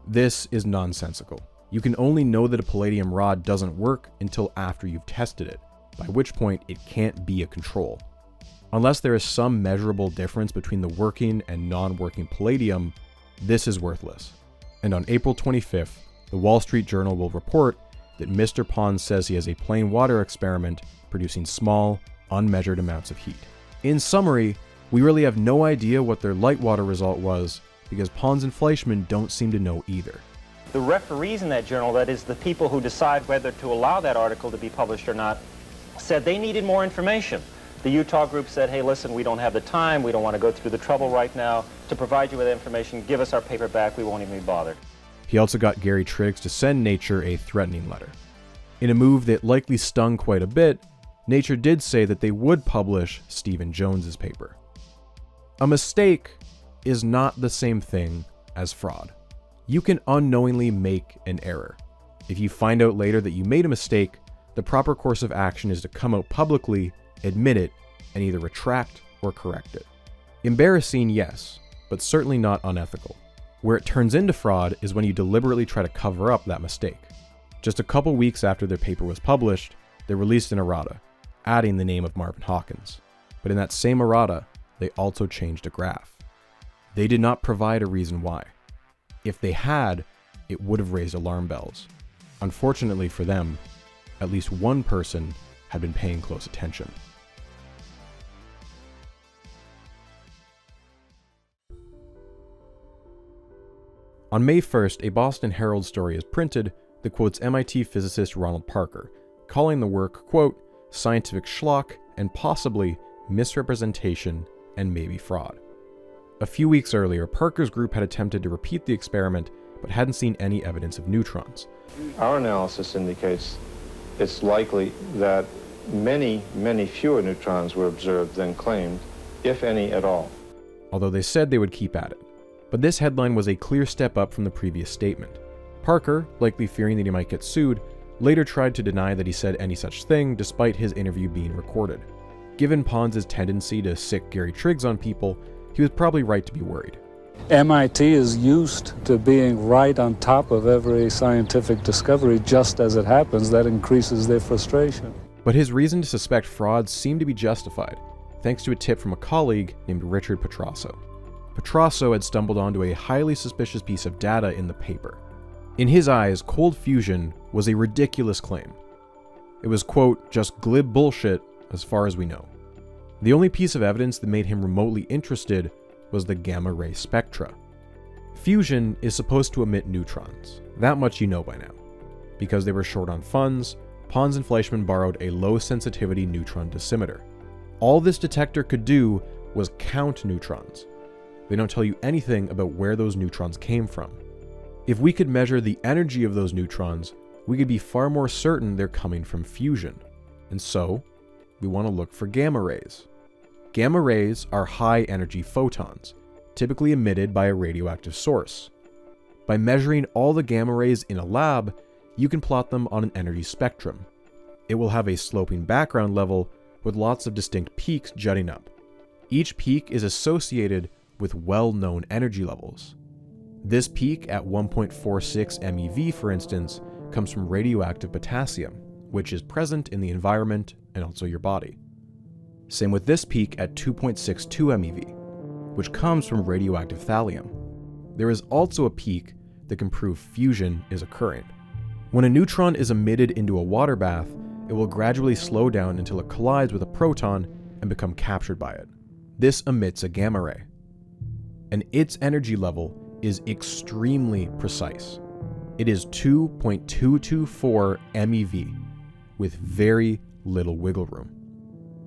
This is nonsensical. You can only know that a palladium rod doesn't work until after you've tested it, by which point it can't be a control. Unless there is some measurable difference between the working and non-working palladium, this is worthless. And on April 25th, the Wall Street Journal will report that Mr. Pons says he has a plain water experiment producing small, unmeasured amounts of heat. In summary, We really have no idea what their light water result was, because Pons and Fleischmann don't seem to know either. The referees in that journal, that is the people who decide whether to allow that article to be published or not, said they needed more information. The Utah group said, hey, listen, we don't have the time, we don't want to go through the trouble right now to provide you with information, give us our paper back, we won't even be bothered. He also got Gary Triggs to send Nature a threatening letter. In a move that likely stung quite a bit, Nature did say that they would publish Stephen Jones's paper. A mistake is not the same thing as fraud. You can unknowingly make an error. If you find out later that you made a mistake, the proper course of action is to come out publicly, admit it, and either retract or correct it. Embarrassing, yes, but certainly not unethical. Where it turns into fraud is when you deliberately try to cover up that mistake. Just a couple weeks after their paper was published, they released an errata, adding the name of Marvin Hawkins. But in that same errata, they also changed a graph. They did not provide a reason why. If they had, it would have raised alarm bells. Unfortunately for them, at least one person had been paying close attention. On May 1st, a Boston Herald story is printed that quotes MIT physicist Ronald Parker, calling the work, quote, scientific schlock and possibly misrepresentation and maybe fraud. A few weeks earlier, Parker's group had attempted to repeat the experiment but hadn't seen any evidence of neutrons. Our analysis indicates it's likely that many, many fewer neutrons were observed than claimed, if any at all. Although they said they would keep at it. But this headline was a clear step up from the previous statement. Parker, likely fearing that he might get sued, later tried to deny that he said any such thing despite his interview being recorded. Given Pons' tendency to sick Gary Triggs on people, he was probably right to be worried. MIT is used to being right on top of every scientific discovery just as it happens. That increases their frustration. But his reason to suspect fraud seemed to be justified, thanks to a tip from a colleague named Richard Petrasso. Petrasso had stumbled onto a highly suspicious piece of data in the paper. In his eyes, cold fusion was a ridiculous claim. It was, quote, just glib bullshit as far as we know. The only piece of evidence that made him remotely interested was the gamma ray spectra. Fusion is supposed to emit neutrons. That much you know by now. Because they were short on funds, Pons and Fleischmann borrowed a low-sensitivity neutron dosimeter. All this detector could do was count neutrons. They don't tell you anything about where those neutrons came from. If we could measure the energy of those neutrons, we could be far more certain they're coming from fusion. And so, we want to look for gamma rays. Gamma rays are high-energy photons, typically emitted by a radioactive source. By measuring all the gamma rays in a lab, you can plot them on an energy spectrum. It will have a sloping background level with lots of distinct peaks jutting up. Each peak is associated with well-known energy levels. This peak at 1.46 MeV, for instance, comes from radioactive potassium, which is present in the environment and also your body. Same with this peak at 2.62 MeV, which comes from radioactive thallium. There is also a peak that can prove fusion is occurring. When a neutron is emitted into a water bath, it will gradually slow down until it collides with a proton and become captured by it. This emits a gamma ray. And its energy level is extremely precise. It is 2.224 MeV, with very little wiggle room.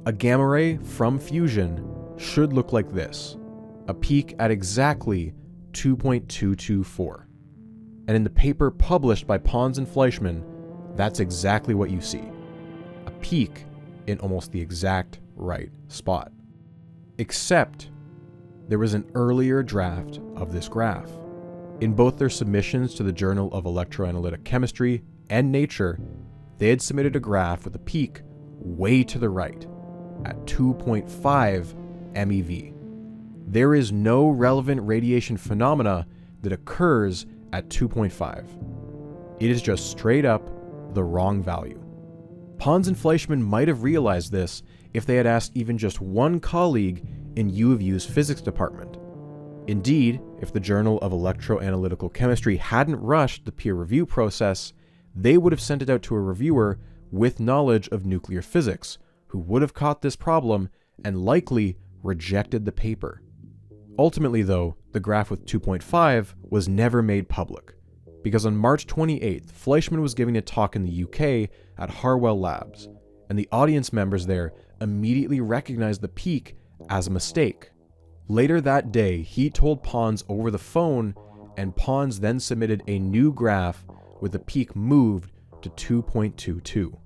A gamma ray from fusion should look like this, a peak at exactly 2.224. And in the paper published by Pons and Fleischmann, that's exactly what you see. A peak in almost the exact right spot. Except there was an earlier draft of this graph. In both their submissions to the Journal of Electroanalytical Chemistry and Nature, they had submitted a graph with a peak way to the right, at 2.5 MeV. There is no relevant radiation phenomena that occurs at 2.5. It is just straight up the wrong value. Pons and Fleischmann might have realized this if they had asked even just one colleague in U of U's physics department. Indeed, if the Journal of Electroanalytical Chemistry hadn't rushed the peer review process, they would have sent it out to a reviewer with knowledge of nuclear physics, who would have caught this problem and likely rejected the paper. Ultimately, though, the graph with 2.5 was never made public, because on March 28th, Fleischmann was giving a talk in the UK at Harwell Labs, and the audience members there immediately recognized the peak as a mistake. Later that day, he told Pons over the phone, and Pons then submitted a new graph with the peak moved to 2.22.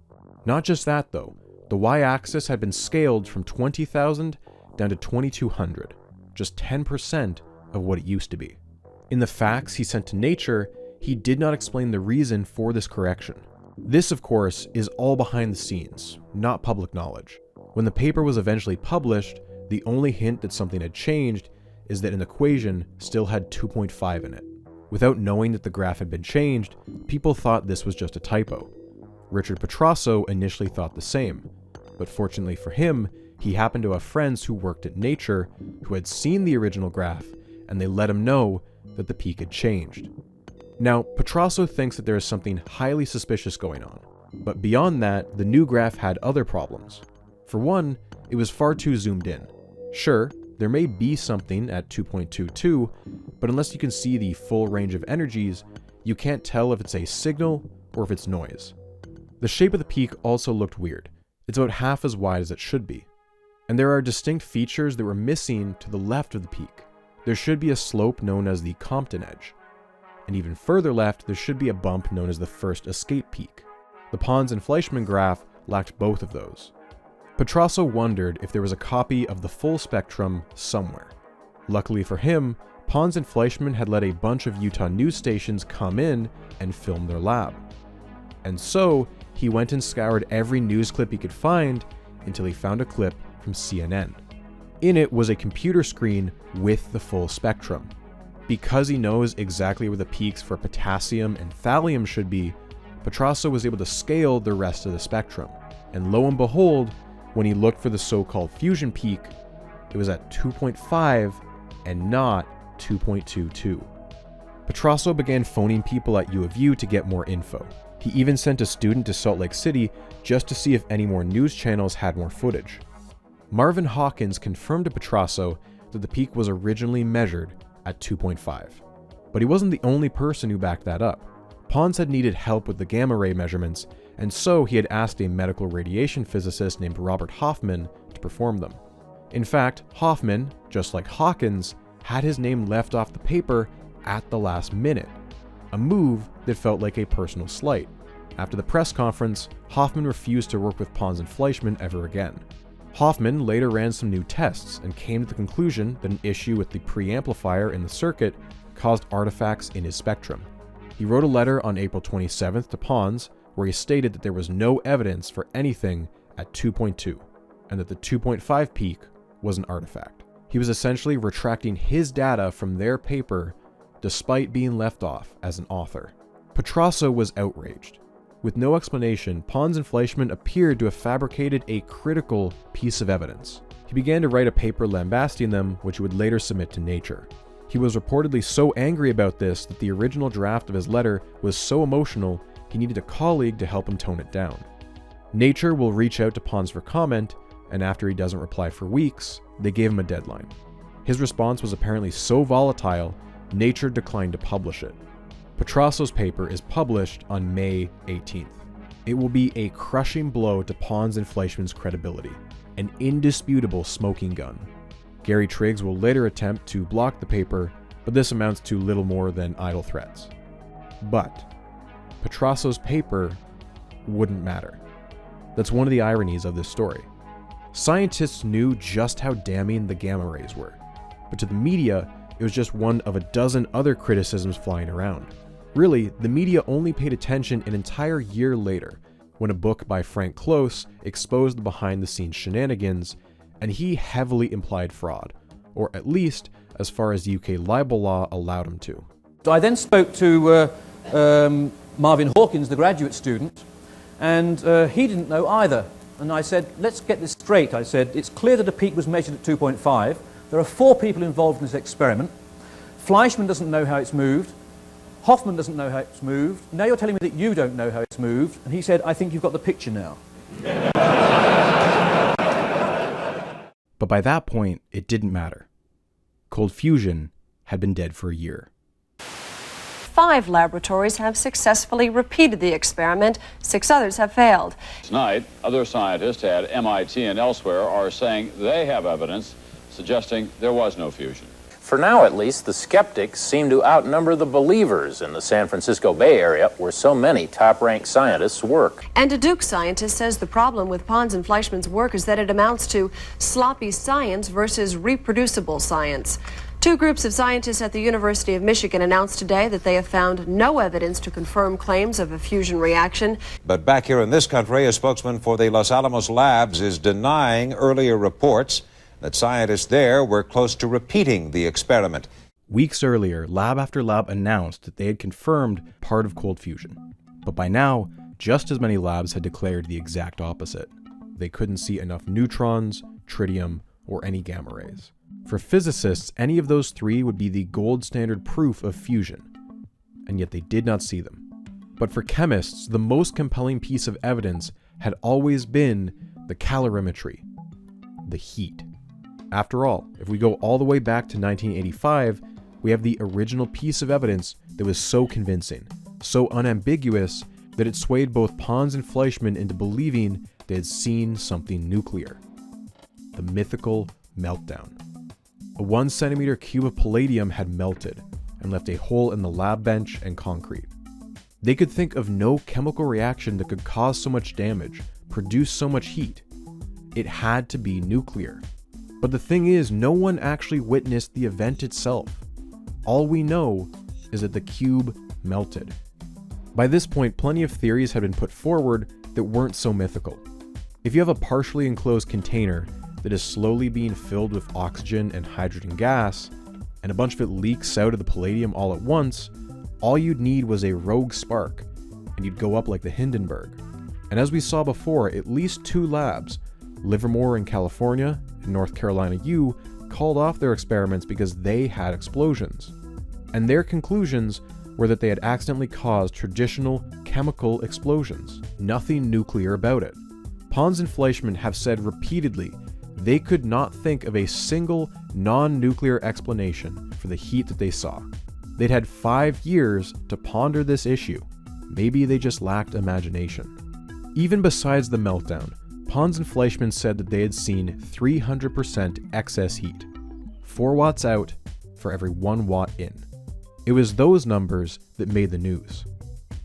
Not just that though, the y-axis had been scaled from 20,000 down to 2,200, just 10% of what it used to be. In the facts he sent to Nature, he did not explain the reason for this correction. This, of course, is all behind the scenes, not public knowledge. When the paper was eventually published, the only hint that something had changed is that an equation still had 2.5 in it. Without knowing that the graph had been changed, people thought this was just a typo. Richard Petrasso initially thought the same, but fortunately for him, he happened to have friends who worked at Nature who had seen the original graph, and they let him know that the peak had changed. Now, Petrasso thinks that there is something highly suspicious going on, but beyond that, the new graph had other problems. For one, it was far too zoomed in. Sure, there may be something at 2.22, but unless you can see the full range of energies, you can't tell if it's a signal or if it's noise. The shape of the peak also looked weird. It's about half as wide as it should be. And there are distinct features that were missing to the left of the peak. There should be a slope known as the Compton edge. And even further left, there should be a bump known as the first escape peak. The Pons and Fleischmann graph lacked both of those. Petrasso wondered if there was a copy of the full spectrum somewhere. Luckily for him, Pons and Fleischmann had let a bunch of Utah news stations come in and film their lab. And so, he went and scoured every news clip he could find until he found a clip from CNN. In it was a computer screen with the full spectrum. Because he knows exactly where the peaks for potassium and thallium should be, Petrasso was able to scale the rest of the spectrum. And lo and behold, when he looked for the so-called fusion peak, it was at 2.5 and not 2.22. Petrasso began phoning people at U of U to get more info. He even sent a student to Salt Lake City just to see if any more news channels had more footage. Marvin Hawkins confirmed to Petrasso that the peak was originally measured at 2.5. But he wasn't the only person who backed that up. Pons had needed help with the gamma ray measurements, and so he had asked a medical radiation physicist named Robert Hoffman to perform them. In fact, Hoffman, just like Hawkins, had his name left off the paper at the last minute, a move that felt like a personal slight. After the press conference, Hoffman refused to work with Pons and Fleischmann ever again. Hoffman later ran some new tests and came to the conclusion that an issue with the preamplifier in the circuit caused artifacts in his spectrum. He wrote a letter on April 27th to Pons where he stated that there was no evidence for anything at 2.2 and that the 2.5 peak was an artifact. He was essentially retracting his data from their paper despite being left off as an author. Petrasso was outraged. With no explanation, Pons and Fleischmann appeared to have fabricated a critical piece of evidence. He began to write a paper lambasting them, which he would later submit to Nature. He was reportedly so angry about this that the original draft of his letter was so emotional he needed a colleague to help him tone it down. Nature will reach out to Pons for comment, and after he doesn't reply for weeks, they gave him a deadline. His response was apparently so volatile, Nature declined to publish it. Petrasso's paper is published on May 18th. It will be a crushing blow to Pons and Fleischmann's credibility, an indisputable smoking gun. Gary Triggs will later attempt to block the paper, but this amounts to little more than idle threats. But Petrasso's paper wouldn't matter. That's one of the ironies of this story. Scientists knew just how damning the gamma rays were, but to the media, it was just one of a dozen other criticisms flying around. Really, the media only paid attention an entire year later, when a book by Frank Close exposed the behind-the-scenes shenanigans, and he heavily implied fraud, or at least as far as UK libel law allowed him to. I then spoke to Marvin Hawkins, the graduate student, and he didn't know either. And I said, let's get this straight. I said, it's clear that a peak was measured at 2.5. There are 4 people involved in this experiment. Fleischmann doesn't know how it's moved. Hoffman doesn't know how it's moved. Now you're telling me that you don't know how it's moved. And he said, I think you've got the picture now. But by that point, it didn't matter. Cold fusion had been dead for a year. 5 laboratories have successfully repeated the experiment. 6 others have failed. Tonight, other scientists at MIT and elsewhere are saying they have evidence suggesting there was no fusion. For now, at least, the skeptics seem to outnumber the believers in the San Francisco Bay Area, where so many top-ranked scientists work. And a Duke scientist says the problem with Pons and Fleischmann's work is that it amounts to sloppy science versus reproducible science. 2 groups of scientists at the University of Michigan announced today that they have found no evidence to confirm claims of a fusion reaction. But back here in this country, a spokesman for the Los Alamos labs is denying earlier reports that scientists there were close to repeating the experiment. Weeks earlier, lab after lab announced that they had confirmed part of cold fusion. But by now, just as many labs had declared the exact opposite. They couldn't see enough neutrons, tritium, or any gamma rays. For physicists, any of those 3 would be the gold standard proof of fusion, and yet they did not see them. But for chemists, the most compelling piece of evidence had always been the calorimetry, the heat. After all, if we go all the way back to 1985, we have the original piece of evidence that was so convincing, so unambiguous, that it swayed both Pons and Fleischmann into believing they had seen something nuclear. The mythical meltdown. A 1 centimeter cube of palladium had melted and left a hole in the lab bench and concrete. They could think of no chemical reaction that could cause so much damage, produce so much heat. It had to be nuclear. But the thing is, no one actually witnessed the event itself. All we know is that the cube melted. By this point, plenty of theories had been put forward that weren't so mythical. If you have a partially enclosed container that is slowly being filled with oxygen and hydrogen gas, and a bunch of it leaks out of the palladium all at once, all you'd need was a rogue spark, and you'd go up like the Hindenburg. And as we saw before, at least 2 labs, Livermore in California and North Carolina U, called off their experiments because they had explosions. And their conclusions were that they had accidentally caused traditional chemical explosions. Nothing nuclear about it. Pons and Fleischmann have said repeatedly they could not think of a single non-nuclear explanation for the heat that they saw. They'd had 5 years to ponder this issue. Maybe they just lacked imagination. Even besides the meltdown, Pons and Fleischmann said that they had seen 300% excess heat. 4 watts out for every 1 watt in. It was those numbers that made the news.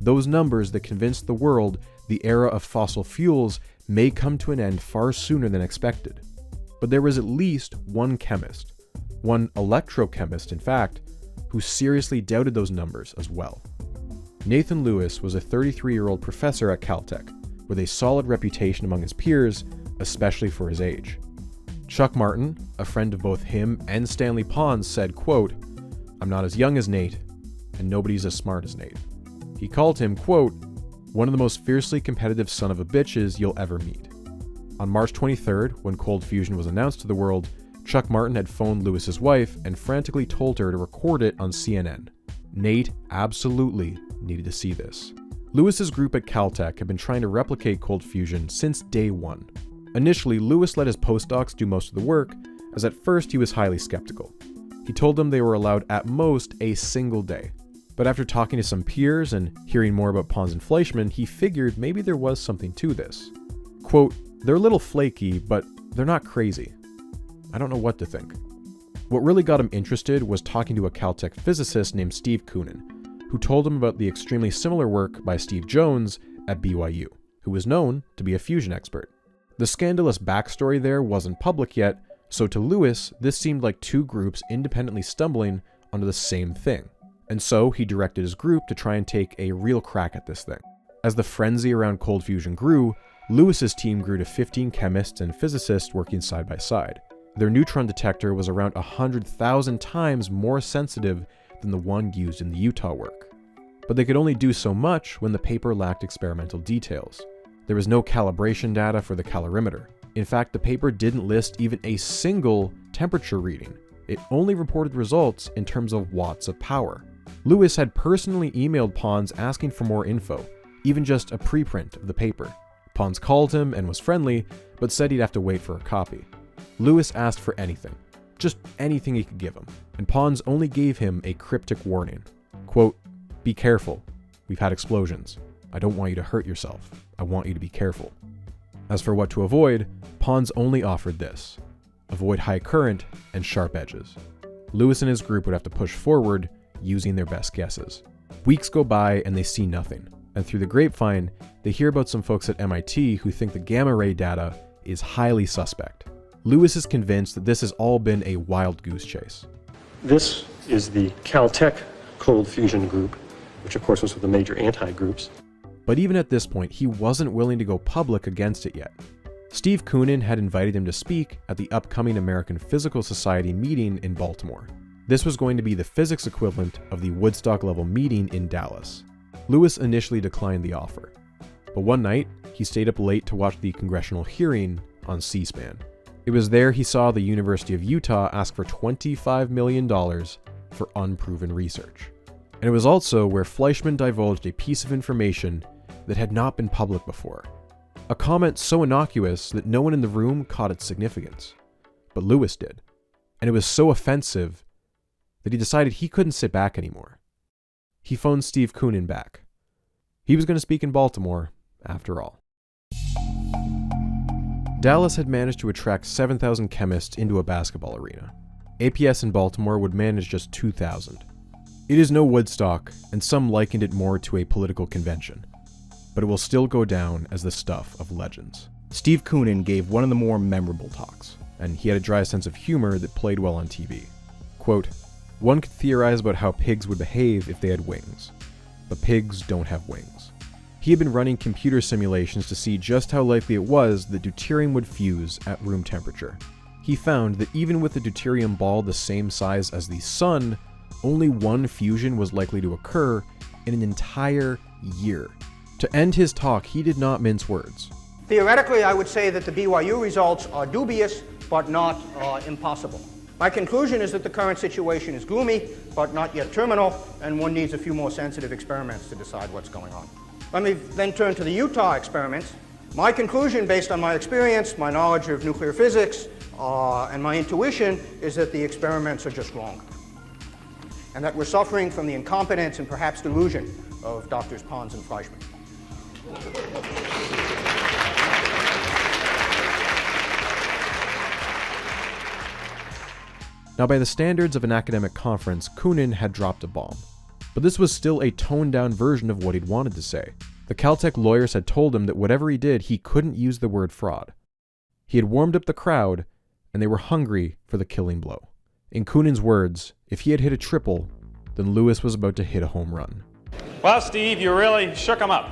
Those numbers that convinced the world the era of fossil fuels may come to an end far sooner than expected. But there was at least one chemist, one electrochemist in fact, who seriously doubted those numbers as well. Nathan Lewis was a 33-year-old professor at Caltech, with a solid reputation among his peers, especially for his age. Chuck Martin, a friend of both him and Stanley Pons, said, quote, "I'm not as young as Nate, and nobody's as smart as Nate." He called him, quote, "one of the most fiercely competitive son of a bitches you'll ever meet." On March 23rd, when cold fusion was announced to the world, Chuck Martin had phoned Lewis's wife and frantically told her to record it on CNN. Nate absolutely needed to see this. Lewis's group at Caltech had been trying to replicate cold fusion since day 1. Initially, Lewis let his postdocs do most of the work, as at first he was highly skeptical. He told them they were allowed at most a single day. But after talking to some peers and hearing more about Pons and Fleischmann, he figured maybe there was something to this. Quote, "They're a little flaky, but they're not crazy. I don't know what to think." What really got him interested was talking to a Caltech physicist named Steve Koonin, who told him about the extremely similar work by Steve Jones at BYU, who was known to be a fusion expert. The scandalous backstory there wasn't public yet, so to Lewis, this seemed like 2 groups independently stumbling onto the same thing. And so he directed his group to try and take a real crack at this thing. As the frenzy around cold fusion grew, Lewis's team grew to 15 chemists and physicists working side by side. Their neutron detector was around 100,000 times more sensitive than the one used in the Utah work. But they could only do so much when the paper lacked experimental details. There was no calibration data for the calorimeter. In fact, the paper didn't list even a single temperature reading. It only reported results in terms of watts of power. Lewis had personally emailed Pons asking for more info, even just a preprint of the paper. Pons called him and was friendly, but said he'd have to wait for a copy. Lewis asked for anything, just anything he could give him, and Pons only gave him a cryptic warning. Quote, "Be careful. We've had explosions. I don't want you to hurt yourself. I want you to be careful." As for what to avoid, Pons only offered this: avoid high current and sharp edges. Lewis and his group would have to push forward using their best guesses. Weeks go by and they see nothing, and through the grapevine, they hear about some folks at MIT who think the gamma ray data is highly suspect. Lewis is convinced that this has all been a wild goose chase. This is the Caltech cold fusion group, which of course was one of the major anti-groups. But even at this point, he wasn't willing to go public against it yet. Steve Koonin had invited him to speak at the upcoming American Physical Society meeting in Baltimore. This was going to be the physics equivalent of the Woodstock-level meeting in Dallas. Lewis initially declined the offer, but one night, he stayed up late to watch the congressional hearing on C-SPAN. It was there he saw the University of Utah ask for $25 million for unproven research. And it was also where Fleischmann divulged a piece of information that had not been public before. A comment so innocuous that no one in the room caught its significance. But Lewis did. And it was so offensive that he decided he couldn't sit back anymore. He phoned Steve Koonin back. He was going to speak in Baltimore, after all. Dallas had managed to attract 7,000 chemists into a basketball arena. APS in Baltimore would manage just 2,000. It is no Woodstock, and some likened it more to a political convention, but it will still go down as the stuff of legends. Steve Koonin gave one of the more memorable talks, and he had a dry sense of humor that played well on TV. Quote, "One could theorize about how pigs would behave if they had wings, but pigs don't have wings." He had been running computer simulations to see just how likely it was that deuterium would fuse at room temperature. He found that even with a deuterium ball the same size as the sun, only one fusion was likely to occur in an entire year. To end his talk, he did not mince words. Theoretically, I would say that the BYU results are dubious, but not impossible. My conclusion is that the current situation is gloomy, but not yet terminal, and one needs a few more sensitive experiments to decide what's going on. Let me then turn to the Utah experiments. My conclusion, based on my experience, my knowledge of nuclear physics, and my intuition, is that the experiments are just wrong, and that we're suffering from the incompetence and perhaps delusion of Drs. Pons and Fleischmann. Now, by the standards of an academic conference, Koonin had dropped a bomb. But this was still a toned-down version of what he'd wanted to say. The Caltech lawyers had told him that whatever he did, he couldn't use the word fraud. He had warmed up the crowd, and they were hungry for the killing blow. In Koonin's words, if he had hit a triple, then Lewis was about to hit a home run. Well, Steve, you really shook him up.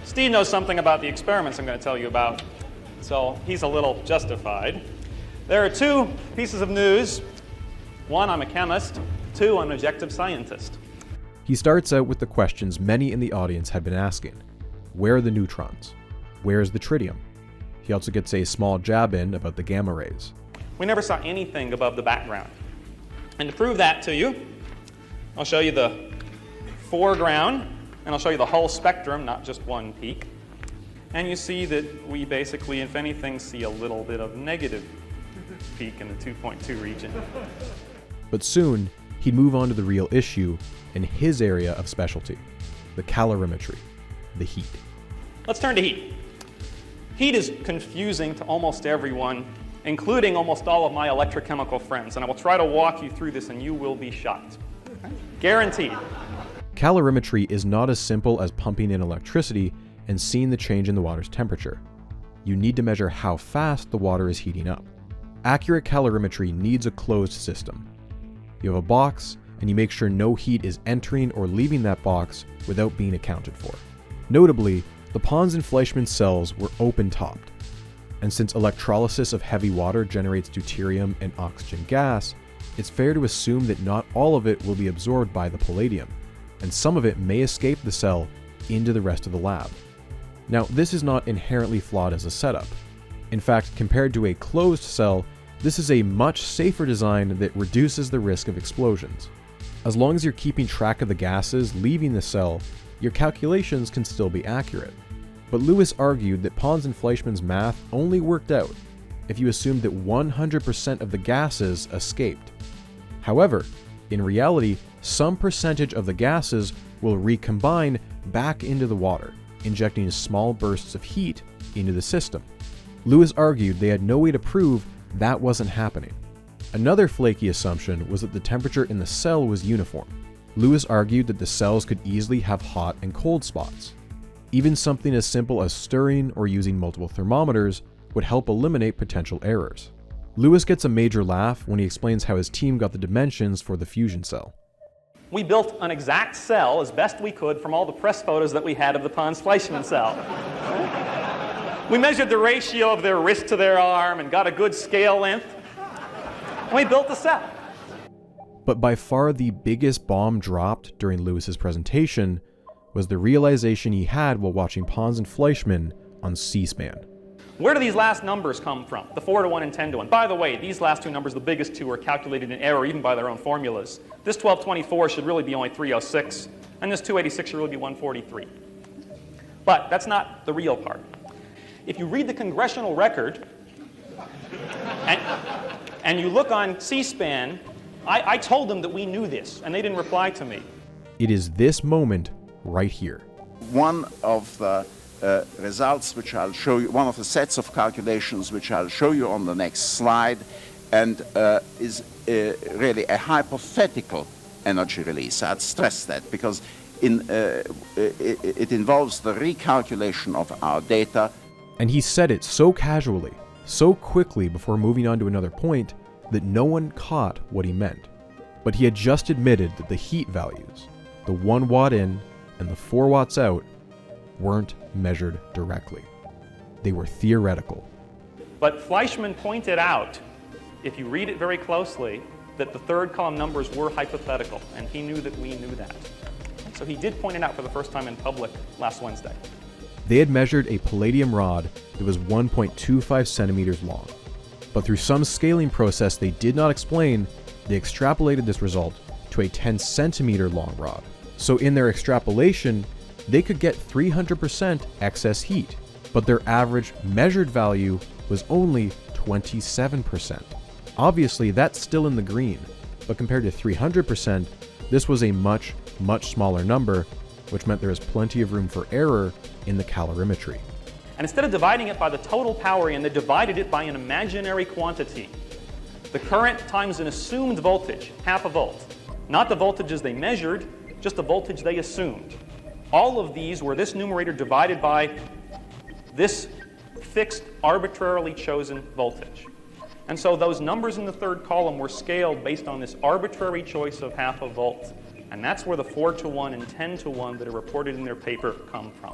Steve knows something about the experiments I'm going to tell you about, so he's a little justified. There are two pieces of news. One, I'm a chemist. Two, I'm an objective scientist. He starts out with the questions many in the audience had been asking. Where are the neutrons? Where is the tritium? He also gets a small jab in about the gamma rays. We never saw anything above the background. And to prove that to you, I'll show you the foreground, and I'll show you the whole spectrum, not just one peak. And you see that we basically, if anything, see a little bit of negative peak in the 2.2 region. But soon, he'd move on to the real issue in his area of specialty, the calorimetry, the heat. Let's turn to heat. Heat is confusing to almost everyone, including almost all of my electrochemical friends, and I will try to walk you through this and you will be shocked. Guaranteed. Calorimetry is not as simple as pumping in electricity and seeing the change in the water's temperature. You need to measure how fast the water is heating up. Accurate calorimetry needs a closed system. You have a box, and you make sure no heat is entering or leaving that box without being accounted for. Notably, the Pons and Fleischmann cells were open-topped, and since electrolysis of heavy water generates deuterium and oxygen gas, it's fair to assume that not all of it will be absorbed by the palladium, and some of it may escape the cell into the rest of the lab. Now, this is not inherently flawed as a setup. In fact, compared to a closed cell, this is a much safer design that reduces the risk of explosions. As long as you're keeping track of the gases leaving the cell, your calculations can still be accurate. But Lewis argued that Pons and Fleischmann's math only worked out if you assumed that 100% of the gases escaped. However, in reality, some percentage of the gases will recombine back into the water, injecting small bursts of heat into the system. Lewis argued they had no way to prove that wasn't happening. Another flaky assumption was that the temperature in the cell was uniform. Lewis argued that the cells could easily have hot and cold spots. Even something as simple as stirring or using multiple thermometers would help eliminate potential errors. Lewis gets a major laugh when he explains how his team got the dimensions for the fusion cell. We built an exact cell as best we could from all the press photos that we had of the Pons-Fleischmann cell. We measured the ratio of their wrist to their arm and got a good scale length. And we built the cell. But by far the biggest bomb dropped during Lewis's presentation was the realization he had while watching Pons and Fleischmann on C-SPAN. Where do these last numbers come from? The 4-to-1 and 10-to-1. By the way, these last two numbers, the biggest two, are calculated in error even by their own formulas. This 1224 should really be only 306, and this 286 should really be 143. But that's not the real part. If you read the congressional record and you look on C-SPAN, I told them that we knew this, and they didn't reply to me. It is this moment right here. One of the results which I'll show you, one of the sets of calculations which I'll show you on the next slide, and is really a hypothetical energy release. I'd stress that because it involves the recalculation of our data. And he said it so casually, so quickly before moving on to another point that no one caught what he meant. But he had just admitted that the heat values, the 1 watt in and the 4 watts out, weren't measured directly. They were theoretical. But Fleischmann pointed out, if you read it very closely, that the third column numbers were hypothetical, and he knew that we knew that. So he did point it out for the first time in public last Wednesday. They had measured a palladium rod that was 1.25 centimeters long. But through some scaling process they did not explain, they extrapolated this result to a 10 centimeter long rod. So in their extrapolation, they could get 300% excess heat, but their average measured value was only 27%. Obviously, that's still in the green, but compared to 300%, this was a much, much smaller number, which meant there is plenty of room for error in the calorimetry. And instead of dividing it by the total power in, they divided it by an imaginary quantity. The current times an assumed voltage, half a volt. Not the voltages they measured, just the voltage they assumed. All of these were this numerator divided by this fixed, arbitrarily chosen voltage. And so those numbers in the third column were scaled based on this arbitrary choice of half a volt. And that's where the 4-to-1 and 10-to-1 that are reported in their paper come from.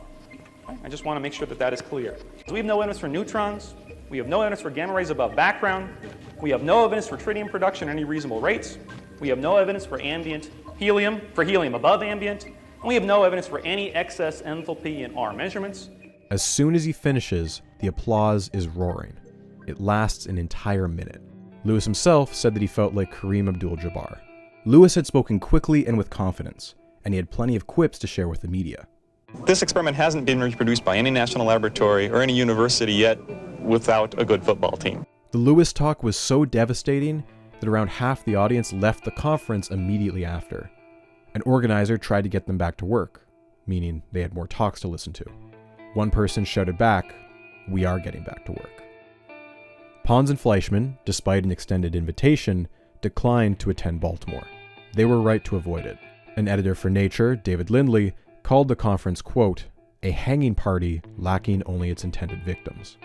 I just want to make sure that that is clear. So we have no evidence for neutrons. We have no evidence for gamma rays above background. We have no evidence for tritium production at any reasonable rates. We have no evidence for ambient helium, above ambient. And we have no evidence for any excess enthalpy in our measurements. As soon as he finishes, the applause is roaring. It lasts an entire minute. Lewis himself said that he felt like Kareem Abdul-Jabbar. Lewis had spoken quickly and with confidence, and he had plenty of quips to share with the media. This experiment hasn't been reproduced by any national laboratory or any university yet without a good football team. The Lewis talk was so devastating that around half the audience left the conference immediately after. An organizer tried to get them back to work, meaning they had more talks to listen to. One person shouted back, "We are getting back to work." Pons and Fleischmann, despite an extended invitation, declined to attend Baltimore. They were right to avoid it. An editor for Nature, David Lindley, called the conference, quote, "a hanging party lacking only its intended victims."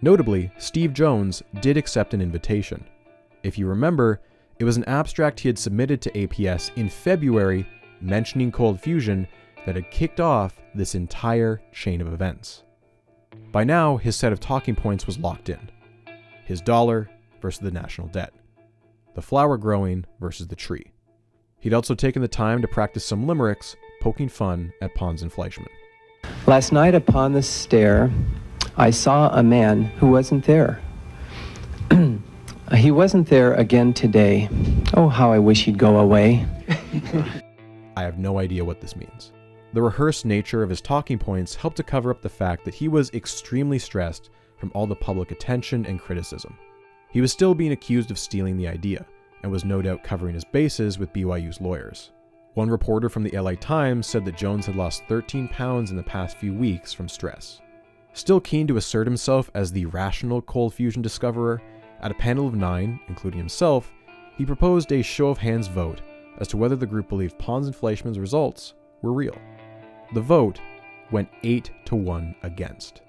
Notably, Steve Jones did accept an invitation. If you remember, it was an abstract he had submitted to APS in February mentioning cold fusion that had kicked off this entire chain of events. By now, his set of talking points was locked in. His dollar versus the national debt. The flower growing versus the tree. He'd also taken the time to practice some limericks, poking fun at Pons and Fleischmann. Last night upon the stair, I saw a man who wasn't there. He wasn't there again today. Oh, how I wish he'd go away. I have no idea what this means. The rehearsed nature of his talking points helped to cover up the fact that he was extremely stressed from all the public attention and criticism. He was still being accused of stealing the idea, and was no doubt covering his bases with BYU's lawyers. One reporter from the LA Times said that Jones had lost 13 pounds in the past few weeks from stress. Still keen to assert himself as the rational cold fusion discoverer, at a panel of 9, including himself, he proposed a show-of-hands vote as to whether the group believed Pons and Fleischmann's results were real. The vote went 8-1 against.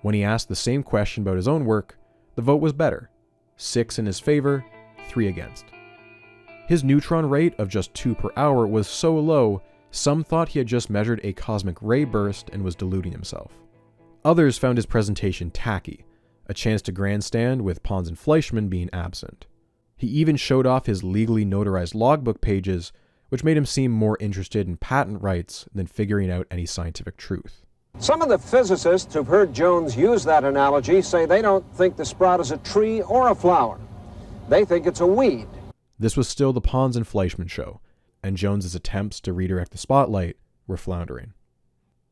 When he asked the same question about his own work, the vote was better, 6 in his favor, 3 against. His neutron rate of just 2 per hour was so low, some thought he had just measured a cosmic ray burst and was deluding himself. Others found his presentation tacky, a chance to grandstand with Pons and Fleischmann being absent. He even showed off his legally notarized logbook pages, which made him seem more interested in patent rights than figuring out any scientific truth. Some of the physicists who've heard Jones use that analogy say they don't think the sprout is a tree or a flower. They think it's a weed. This was still the Pons and Fleischmann show, and Jones's attempts to redirect the spotlight were floundering.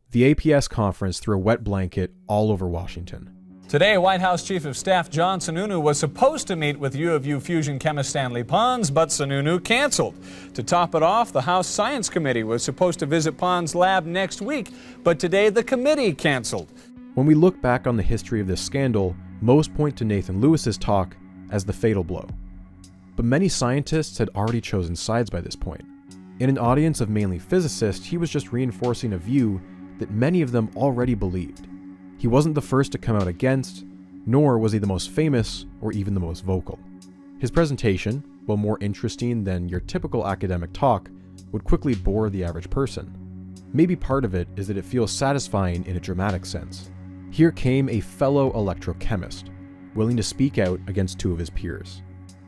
The APS conference threw a wet blanket all over Washington. Today, White House Chief of Staff John Sununu was supposed to meet with U of U fusion chemist Stanley Pons, but Sununu canceled. To top it off, the House Science Committee was supposed to visit Pons' lab next week, but today the committee canceled. When we look back on the history of this scandal, most point to Nathan Lewis's talk as the fatal blow. But many scientists had already chosen sides by this point. In an audience of mainly physicists, he was just reinforcing a view that many of them already believed. He wasn't the first to come out against, nor was he the most famous or even the most vocal. His presentation, while more interesting than your typical academic talk, would quickly bore the average person. Maybe part of it is that it feels satisfying in a dramatic sense. Here came a fellow electrochemist, willing to speak out against 2 of his peers.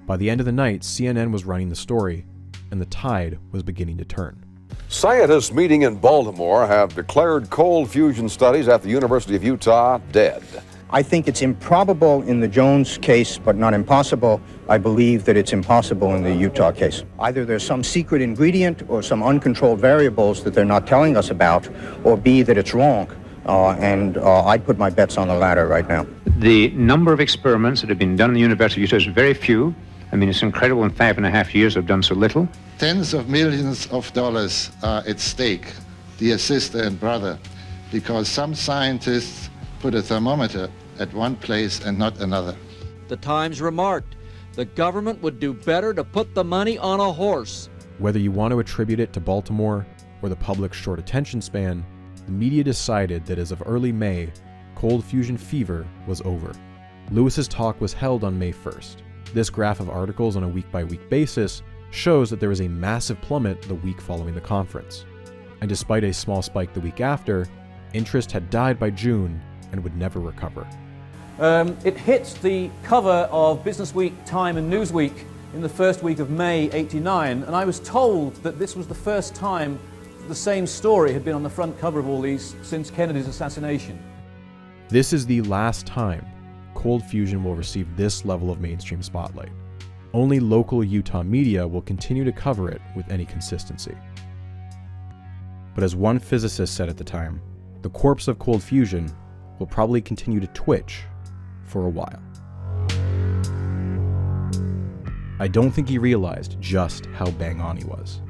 By the end of the night, CNN was running the story, and the tide was beginning to turn. Scientists meeting in Baltimore have declared cold fusion studies at the University of Utah dead. I think it's improbable in the Jones case, but not impossible. I believe that it's impossible in the Utah case. Either there's some secret ingredient or some uncontrolled variables that they're not telling us about, or B, that it's wrong. I'd put my bets on the latter right now. The number of experiments that have been done in the University of Utah is very few. I mean, it's incredible in 5.5 years they've done so little. Tens of millions of dollars are at stake, dear sister and brother, because some scientists put a thermometer at one place and not another. The Times remarked, the government would do better to put the money on a horse. Whether you want to attribute it to Baltimore or the public's short attention span, the media decided that as of early May, cold fusion fever was over. Lewis's talk was held on May 1st. This graph of articles on a week-by-week basis shows that there was a massive plummet the week following the conference. And despite a small spike the week after, interest had died by June and would never recover. It hit the cover of Business Week, Time and Newsweek in the first week of May '89, and I was told that this was the first time the same story had been on the front cover of all these since Kennedy's assassination. This is the last time cold fusion will receive this level of mainstream spotlight. Only local Utah media will continue to cover it with any consistency. But as one physicist said at the time, the corpse of cold fusion will probably continue to twitch for a while. I don't think he realized just how bang on he was.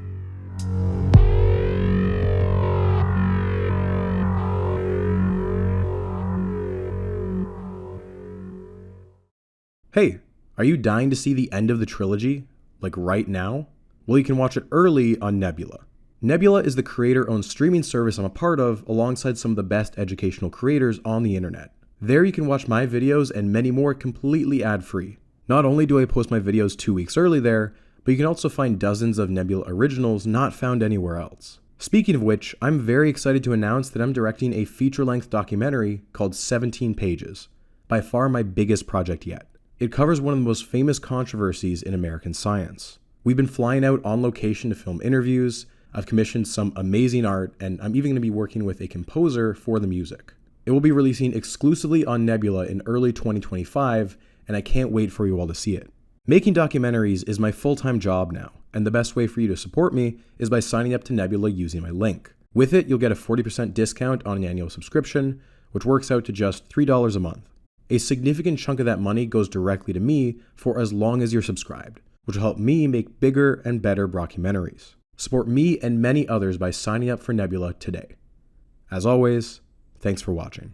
Hey, are you dying to see the end of the trilogy, like right now? Well, you can watch it early on Nebula. Nebula is the creator-owned streaming service I'm a part of alongside some of the best educational creators on the internet. There you can watch my videos and many more completely ad-free. Not only do I post my videos 2 weeks early there, but you can also find dozens of Nebula originals not found anywhere else. Speaking of which, I'm very excited to announce that I'm directing a feature-length documentary called 17 Pages, by far my biggest project yet. It covers one of the most famous controversies in American science. We've been flying out on location to film interviews, I've commissioned some amazing art, and I'm even going to be working with a composer for the music. It will be releasing exclusively on Nebula in early 2025, and I can't wait for you all to see it. Making documentaries is my full-time job now, and the best way for you to support me is by signing up to Nebula using my link. With it, you'll get a 40% discount on an annual subscription, which works out to just $3 a month. A significant chunk of that money goes directly to me for as long as you're subscribed, which will help me make bigger and better brockumentaries. Support me and many others by signing up for Nebula today. As always, thanks for watching.